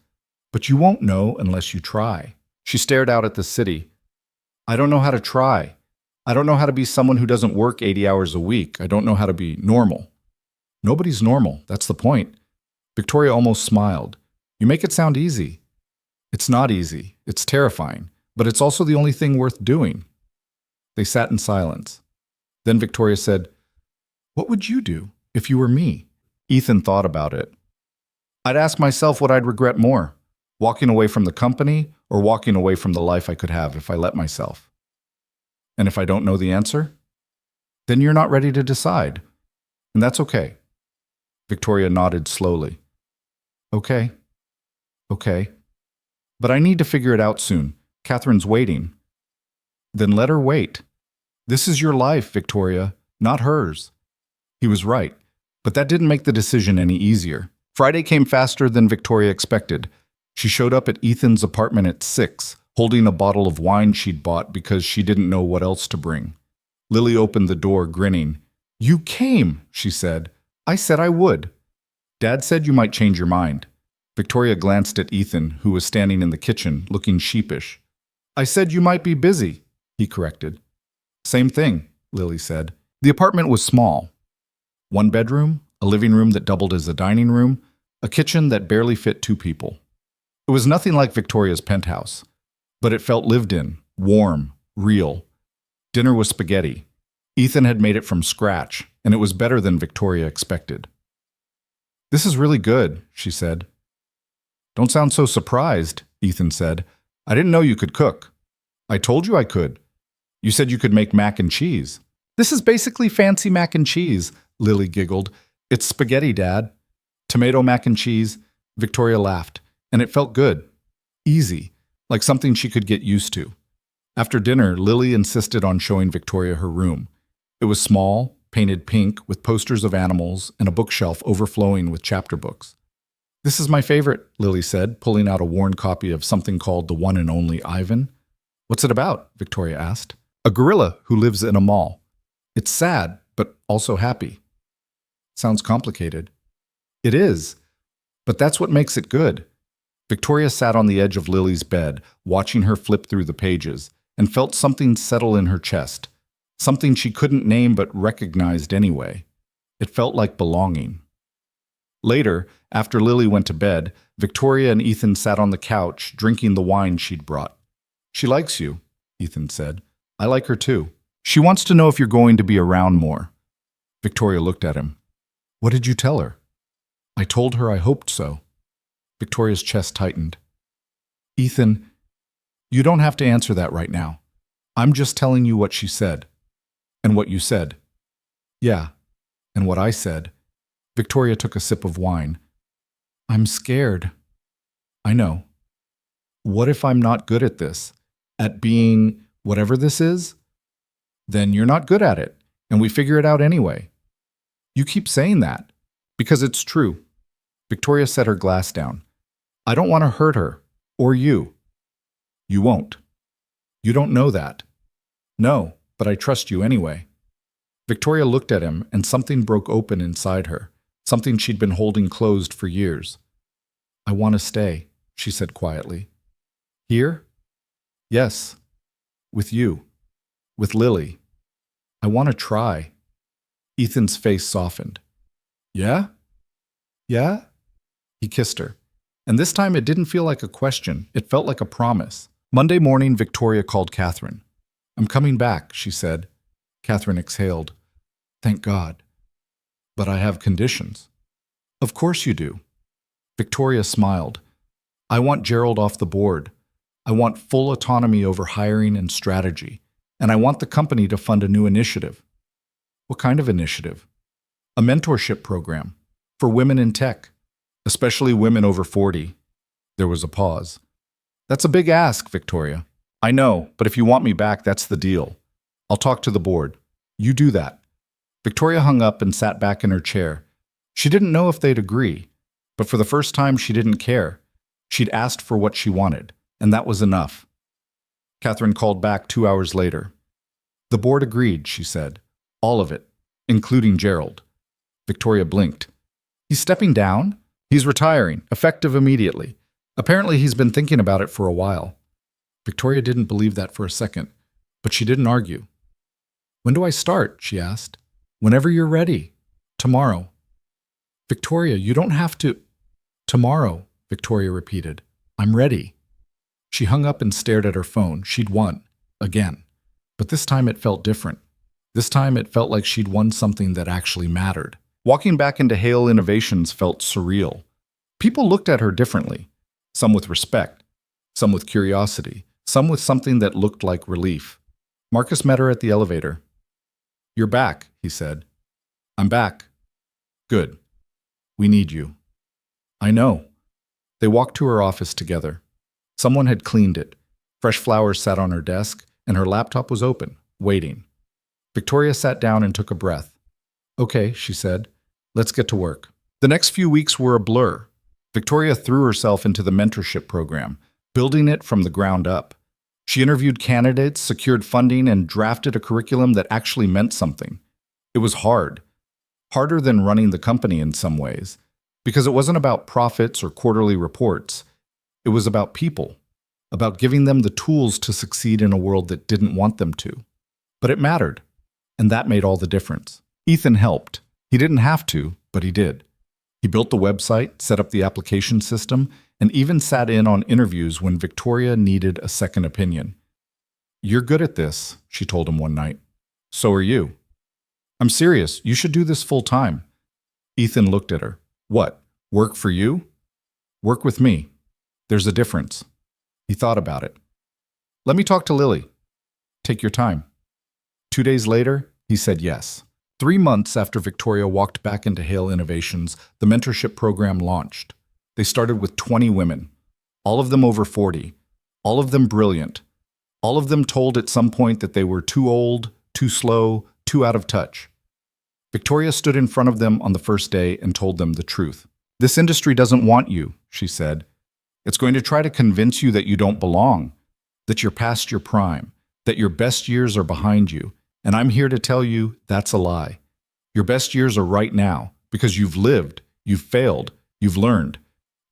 But you won't know unless you try. She stared out at the city. I don't know how to try. I don't know how to be someone who doesn't work 80 hours a week. I don't know how to be normal. Nobody's normal. That's the point. Victoria almost smiled. You make it sound easy. It's not easy. It's terrifying. But it's also the only thing worth doing. They sat in silence. Then Victoria said, What would you do if you were me? Ethan thought about it. I'd ask myself what I'd regret more, walking away from the company or walking away from the life I could have if I let myself. And if I don't know the answer? Then you're not ready to decide. And that's okay. Victoria nodded slowly. Okay. Okay. But I need to figure it out soon. Catherine's waiting. Then let her wait. This is your life, Victoria, not hers. He was right, but that didn't make the decision any easier. Friday came faster than Victoria expected. She showed up at Ethan's apartment at 6, holding a bottle of wine she'd bought because she didn't know what else to bring. Lily opened the door, grinning. "You came," she said. "I said I would." "Dad said you might change your mind." Victoria glanced at Ethan, who was standing in the kitchen, looking sheepish. "I said you might be busy," he corrected. "Same thing," Lily said. The apartment was small. One bedroom, a living room that doubled as a dining room, a kitchen that barely fit 2 people. It was nothing like Victoria's penthouse, but it felt lived in, warm, real. Dinner was spaghetti. Ethan had made it from scratch, and it was better than Victoria expected. "This is really good," she said. "Don't sound so surprised," Ethan said. "I didn't know you could cook." "I told you I could. You said you could make mac and cheese." "This is basically fancy mac and cheese," Lily giggled. "It's spaghetti, Dad." "Tomato mac and cheese," Victoria laughed, and it felt good. Easy, like something she could get used to. After dinner, Lily insisted on showing Victoria her room. It was small, painted pink, with posters of animals and a bookshelf overflowing with chapter books. "This is my favorite," Lily said, pulling out a worn copy of something called The One and Only Ivan. "What's it about?" Victoria asked. "A gorilla who lives in a mall. It's sad, but also happy." Sounds complicated. It is, but that's what makes it good. Victoria sat on the edge of Lily's bed, watching her flip through the pages, and felt something settle in her chest, something she couldn't name but recognized anyway. It felt like belonging. Later, after Lily went to bed, Victoria and Ethan sat on the couch, drinking the wine she'd brought. "She likes you," Ethan said. "I like her too. She wants to know if you're going to be around more." Victoria looked at him. "What did you tell her?" "I told her I hoped so." Victoria's chest tightened. "Ethan, you don't have to answer that right now. I'm just telling you what she said. And what you said." "Yeah, and what I said." Victoria took a sip of wine. "I'm scared." "I know. What if I'm not good at this? At being whatever this is?" "Then you're not good at it, and we figure it out anyway." "You keep saying that." "Because it's true." Victoria set her glass down. "I don't want to hurt her, or you." "You won't." "You don't know that." "No, but I trust you anyway." Victoria looked at him, and something broke open inside her, something she'd been holding closed for years. "I want to stay," she said quietly. "Here?" "Yes. With you. With Lily. I want to try." Ethan's face softened. "Yeah? Yeah?" He kissed her. And this time it didn't feel like a question. It felt like a promise. Monday morning, Victoria called Catherine. "I'm coming back," she said. Catherine exhaled. "Thank God. But I have conditions." "Of course you do." Victoria smiled. "I want Gerald off the board. I want full autonomy over hiring and strategy. And I want the company to fund a new initiative." "What kind of initiative?" "A mentorship program for women in tech, especially women over 40. There was a pause. "That's a big ask, Victoria." "I know, but if you want me back, that's the deal. I'll talk to the board." "You do that." Victoria hung up and sat back in her chair. She didn't know if they'd agree, but for the first time she didn't care. She'd asked for what she wanted, and that was enough. Catherine called back 2 hours later. "The board agreed," she said. "All of it, including Gerald." Victoria blinked. "He's stepping down?" "He's retiring, effective immediately. Apparently he's been thinking about it for a while." Victoria didn't believe that for a second, but she didn't argue. "When do I start?" she asked. "Whenever you're ready. Tomorrow." "Victoria, you don't have to—" "Tomorrow," Victoria repeated. "I'm ready." She hung up and stared at her phone. She'd won. Again. But this time it felt different. This time it felt like she'd won something that actually mattered. Walking back into Hale Innovations felt surreal. People looked at her differently. Some with respect. Some with curiosity. Some with something that looked like relief. Marcus met her at the elevator. "You're back," he said. "I'm back." "Good. We need you." "I know." They walked to her office together. Someone had cleaned it. Fresh flowers sat on her desk, and her laptop was open, waiting. Victoria sat down and took a breath. "Okay," she said. "Let's get to work." The next few weeks were a blur. Victoria threw herself into the mentorship program, building it from the ground up. She interviewed candidates, secured funding, and drafted a curriculum that actually meant something. It was hard. Harder than running the company in some ways, because it wasn't about profits or quarterly reports. It was about people, about giving them the tools to succeed in a world that didn't want them to. But it mattered, and that made all the difference. Ethan helped. He didn't have to, but he did. He built the website, set up the application system, and even sat in on interviews when Victoria needed a second opinion. "You're good at this," she told him one night. "So are you." "I'm serious. You should do this full time." Ethan looked at her. "What? Work for you?" "Work with me. There's a difference." He thought about it. "Let me talk to Lily." "Take your time." 2 days later, he said yes. 3 months after Victoria walked back into Hale Innovations, the mentorship program launched. They started with 20 women, all of them over 40, all of them brilliant, all of them told at some point that they were too old, too slow, too out of touch. Victoria stood in front of them on the first day and told them the truth. "This industry doesn't want you," she said. "It's going to try to convince you that you don't belong, that you're past your prime, that your best years are behind you. And I'm here to tell you that's a lie. Your best years are right now because you've lived, you've failed, you've learned.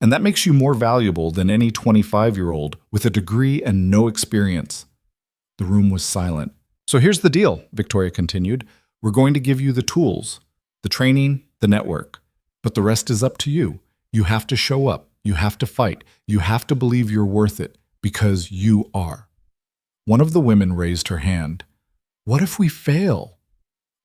And that makes you more valuable than any 25-year-old with a degree and no experience." The room was silent. "So here's the deal," Victoria continued. "We're going to give you the tools, the training, the network. But the rest is up to you. You have to show up. You have to fight. You have to believe you're worth it, because you are." One of the women raised her hand. "What if we fail?"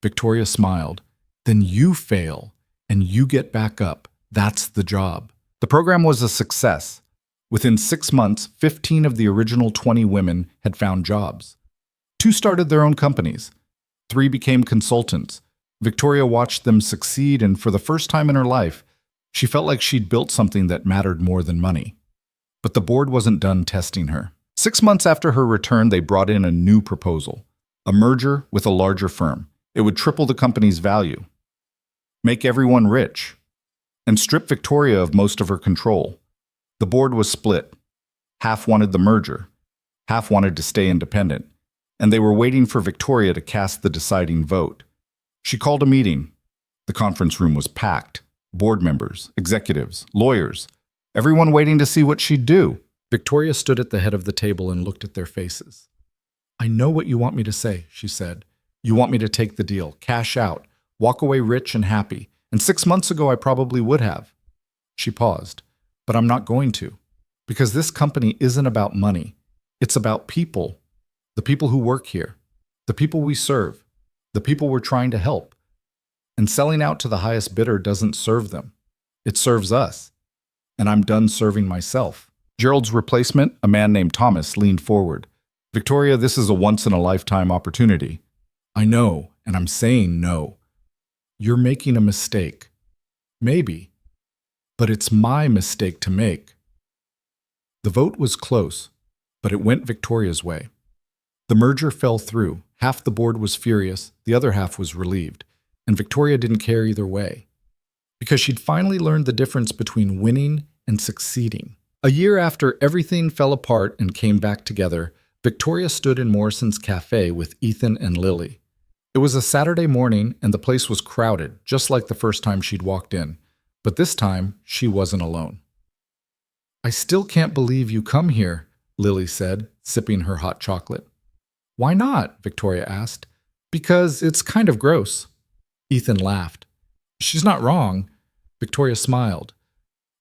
Victoria smiled. "Then you fail, and you get back up. That's the job." The program was a success. Within 6 months, 15 of the original 20 women had found jobs. 2 started their own companies. 3 became consultants. Victoria watched them succeed, and for the first time in her life, she felt like she'd built something that mattered more than money. But the board wasn't done testing her. 6 months after her return, they brought in a new proposal. A merger with a larger firm. It would triple the company's value, make everyone rich, and strip Victoria of most of her control. The board was split. Half wanted the merger, half wanted to stay independent, and they were waiting for Victoria to cast the deciding vote. She called a meeting. The conference room was packed. Board members, executives, lawyers, everyone waiting to see what she'd do. Victoria stood at the head of the table and looked at their faces. "I know what you want me to say," she said. "You want me to take the deal, cash out, walk away rich and happy. And 6 months ago, I probably would have." She paused. "But I'm not going to. Because this company isn't about money. It's about people. The people who work here. The people we serve. The people we're trying to help. And selling out to the highest bidder doesn't serve them. It serves us. And I'm done serving myself." Gerald's replacement, a man named Thomas, leaned forward. "Victoria, this is a once-in-a-lifetime opportunity." "I know, and I'm saying no. You're making a mistake. Maybe. But it's my mistake to make." The vote was close, but it went Victoria's way. The merger fell through. Half the board was furious, the other half was relieved, and Victoria didn't care either way. Because she'd finally learned the difference between winning and succeeding. A year after everything fell apart and came back together, Victoria stood in Morrison's cafe with Ethan and Lily. It was a Saturday morning and the place was crowded, just like the first time she'd walked in. But this time, she wasn't alone. "I still can't believe you come here," Lily said, sipping her hot chocolate. "Why not?" Victoria asked. "Because it's kind of gross." Ethan laughed. "She's not wrong." Victoria smiled.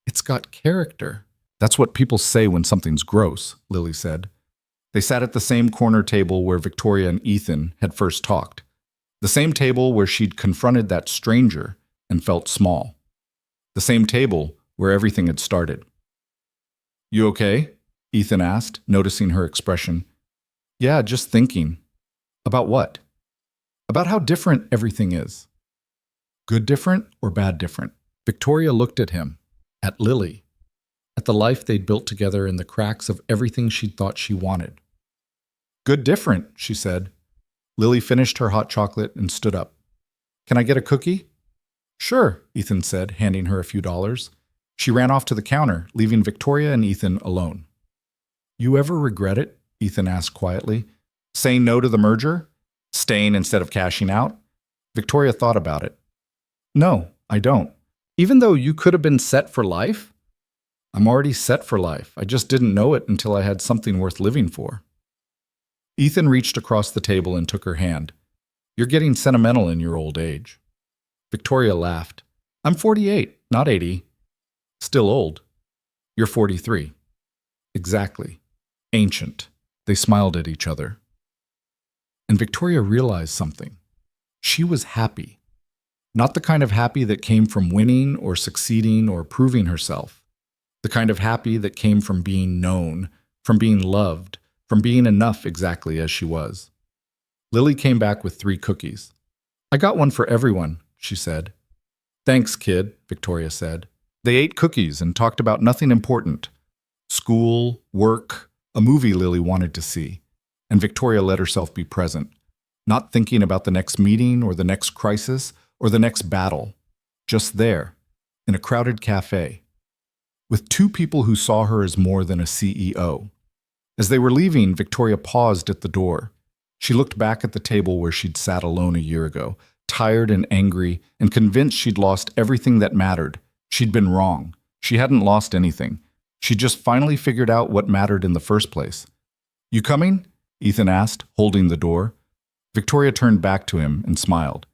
"It's got character." "That's what people say when something's gross," Lily said. They sat at the same corner table where Victoria and Ethan had first talked. The same table where she'd confronted that stranger and felt small. The same table where everything had started. "You okay?" Ethan asked, noticing her expression. "Yeah, just thinking." About what? About how different everything is. Good different or bad different? Victoria looked at him, at Lily, at the life they'd built together in the cracks of everything she'd thought she wanted. Good different, she said. Lily finished her hot chocolate and stood up. Can I get a cookie? Sure, Ethan said, handing her a few dollars. She ran off to the counter, leaving Victoria and Ethan alone. You ever regret it? Ethan asked quietly. Saying no to the merger? Staying instead of cashing out? Victoria thought about it. No, I don't. Even though you could have been set for life? I'm already set for life. I just didn't know it until I had something worth living for. Ethan reached across the table and took her hand. You're getting sentimental in your old age. Victoria laughed. I'm 48, not 80. Still old. You're 43. Exactly. Ancient. They smiled at each other. And Victoria realized something. She was happy. Not the kind of happy that came from winning or succeeding or proving herself. The kind of happy that came from being known, from being loved, from being enough exactly as she was. Lily came back with 3 cookies. I got one for everyone, she said. Thanks, kid, Victoria said. They ate cookies and talked about nothing important. School, work, a movie Lily wanted to see. And Victoria let herself be present, not thinking about the next meeting or the next crisis or the next battle. Just there, in a crowded cafe, with 2 people who saw her as more than a CEO. As they were leaving, Victoria paused at the door. She looked back at the table where she'd sat alone a year ago, tired and angry and convinced she'd lost everything that mattered. She'd been wrong. She hadn't lost anything. She just finally figured out what mattered in the first place. You coming? Ethan asked, holding the door. Victoria turned back to him and smiled.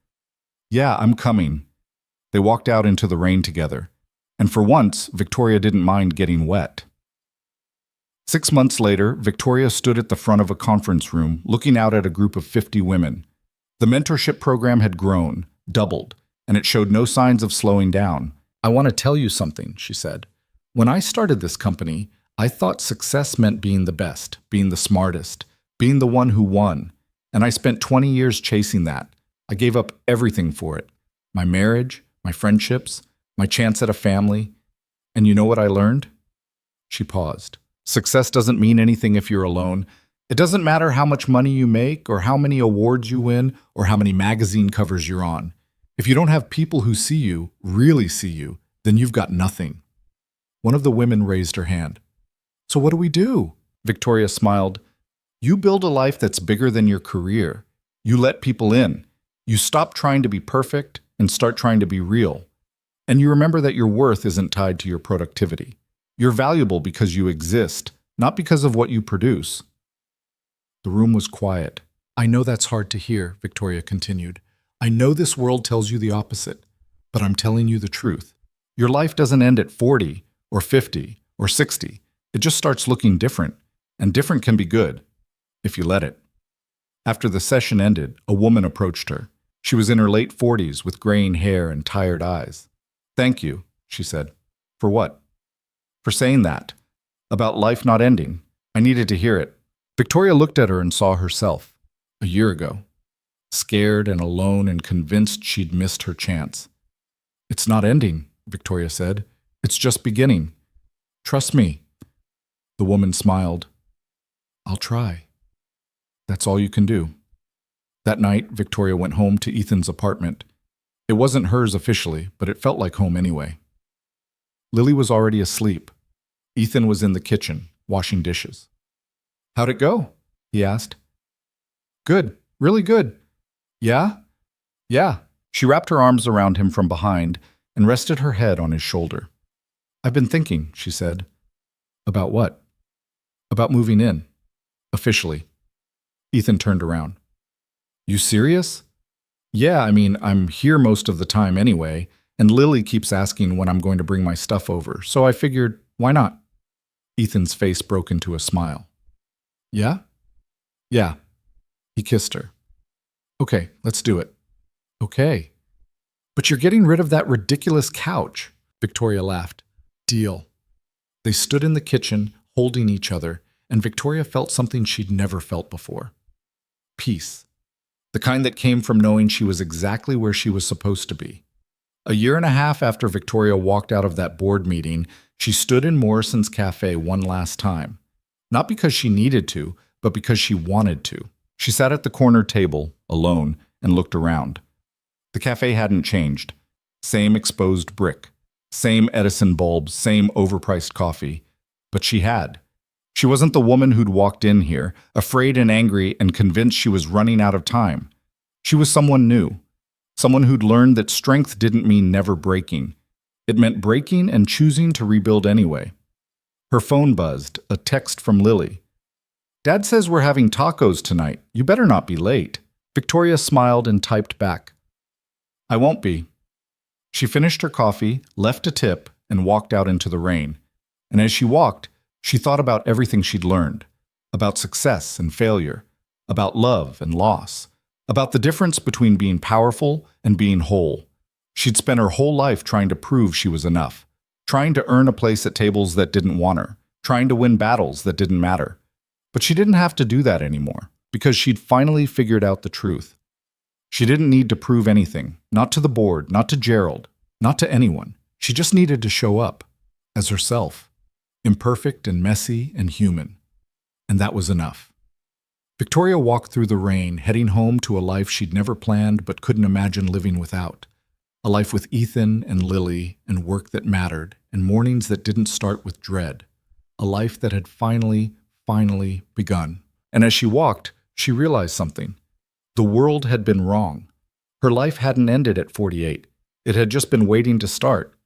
Yeah, I'm coming. They walked out into the rain together. And for once, Victoria didn't mind getting wet. 6 months later, Victoria stood at the front of a conference room, looking out at a group of 50 women. The mentorship program had grown, doubled, and it showed no signs of slowing down. I want to tell you something, she said. When I started this company, I thought success meant being the best, being the smartest, being the one who won. And I spent 20 years chasing that. I gave up everything for it. My marriage, my friendships, my chance at a family. And you know what I learned? She paused. Success doesn't mean anything if you're alone. It doesn't matter how much money you make or how many awards you win or how many magazine covers you're on. If you don't have people who see you, really see you, then you've got nothing. One of the women raised her hand. So what do we do? Victoria smiled. You build a life that's bigger than your career. You let people in. You stop trying to be perfect and start trying to be real. And you remember that your worth isn't tied to your productivity. You're valuable because you exist, not because of what you produce. The room was quiet. I know that's hard to hear, Victoria continued. I know this world tells you the opposite, but I'm telling you the truth. Your life doesn't end at 40 or 50 or 60. It just starts looking different, and different can be good, if you let it. After the session ended, a woman approached her. She was in her late 40s with graying hair and tired eyes. Thank you, she said. For what? For saying that. About life not ending. I needed to hear it. Victoria looked at her and saw herself, a year ago, scared and alone and convinced she'd missed her chance. It's not ending, Victoria said. It's just beginning. Trust me. The woman smiled. I'll try. That's all you can do. That night, Victoria went home to Ethan's apartment. It wasn't hers officially, but it felt like home anyway. Lily was already asleep. Ethan was in the kitchen, washing dishes. How'd it go? He asked. Good, really good. Yeah? Yeah. She wrapped her arms around him from behind and rested her head on his shoulder. I've been thinking, she said. About what? About moving in. Officially. Ethan turned around. You serious? Yeah, I'm here most of the time anyway, and Lily keeps asking when I'm going to bring my stuff over, so I figured, why not? Ethan's face broke into a smile. Yeah? Yeah. He kissed her. Okay, let's do it. Okay. But you're getting rid of that ridiculous couch, Victoria laughed. Deal. They stood in the kitchen, holding each other, and Victoria felt something she'd never felt before. Peace. The kind that came from knowing she was exactly where she was supposed to be. A year and a half after Victoria walked out of that board meeting, she stood in Morrison's cafe one last time. Not because she needed to, but because she wanted to. She sat at the corner table, alone, and looked around. The cafe hadn't changed. Same exposed brick. Same Edison bulbs, same overpriced coffee. But she had. She wasn't the woman who'd walked in here, afraid and angry and convinced she was running out of time. She was someone new. Someone who'd learned that strength didn't mean never breaking. It meant breaking and choosing to rebuild anyway. Her phone buzzed, a text from Lily. "Dad says we're having tacos tonight. You better not be late." Victoria smiled and typed back, "I won't be." She finished her coffee, left a tip, and walked out into the rain. And as she walked, she thought about everything she'd learned. About success and failure. About love and loss. About the difference between being powerful and being whole. She'd spent her whole life trying to prove she was enough. Trying to earn a place at tables that didn't want her. Trying to win battles that didn't matter. But she didn't have to do that anymore, because she'd finally figured out the truth. She didn't need to prove anything, not to the board, not to Gerald, not to anyone. She just needed to show up, as herself, imperfect and messy and human. And that was enough. Victoria walked through the rain, heading home to a life she'd never planned but couldn't imagine living without. A life with Ethan and Lily and work that mattered and mornings that didn't start with dread. A life that had finally begun. And as she walked, she realized something. The world had been wrong. Her life hadn't ended at 48. It had just been waiting to start.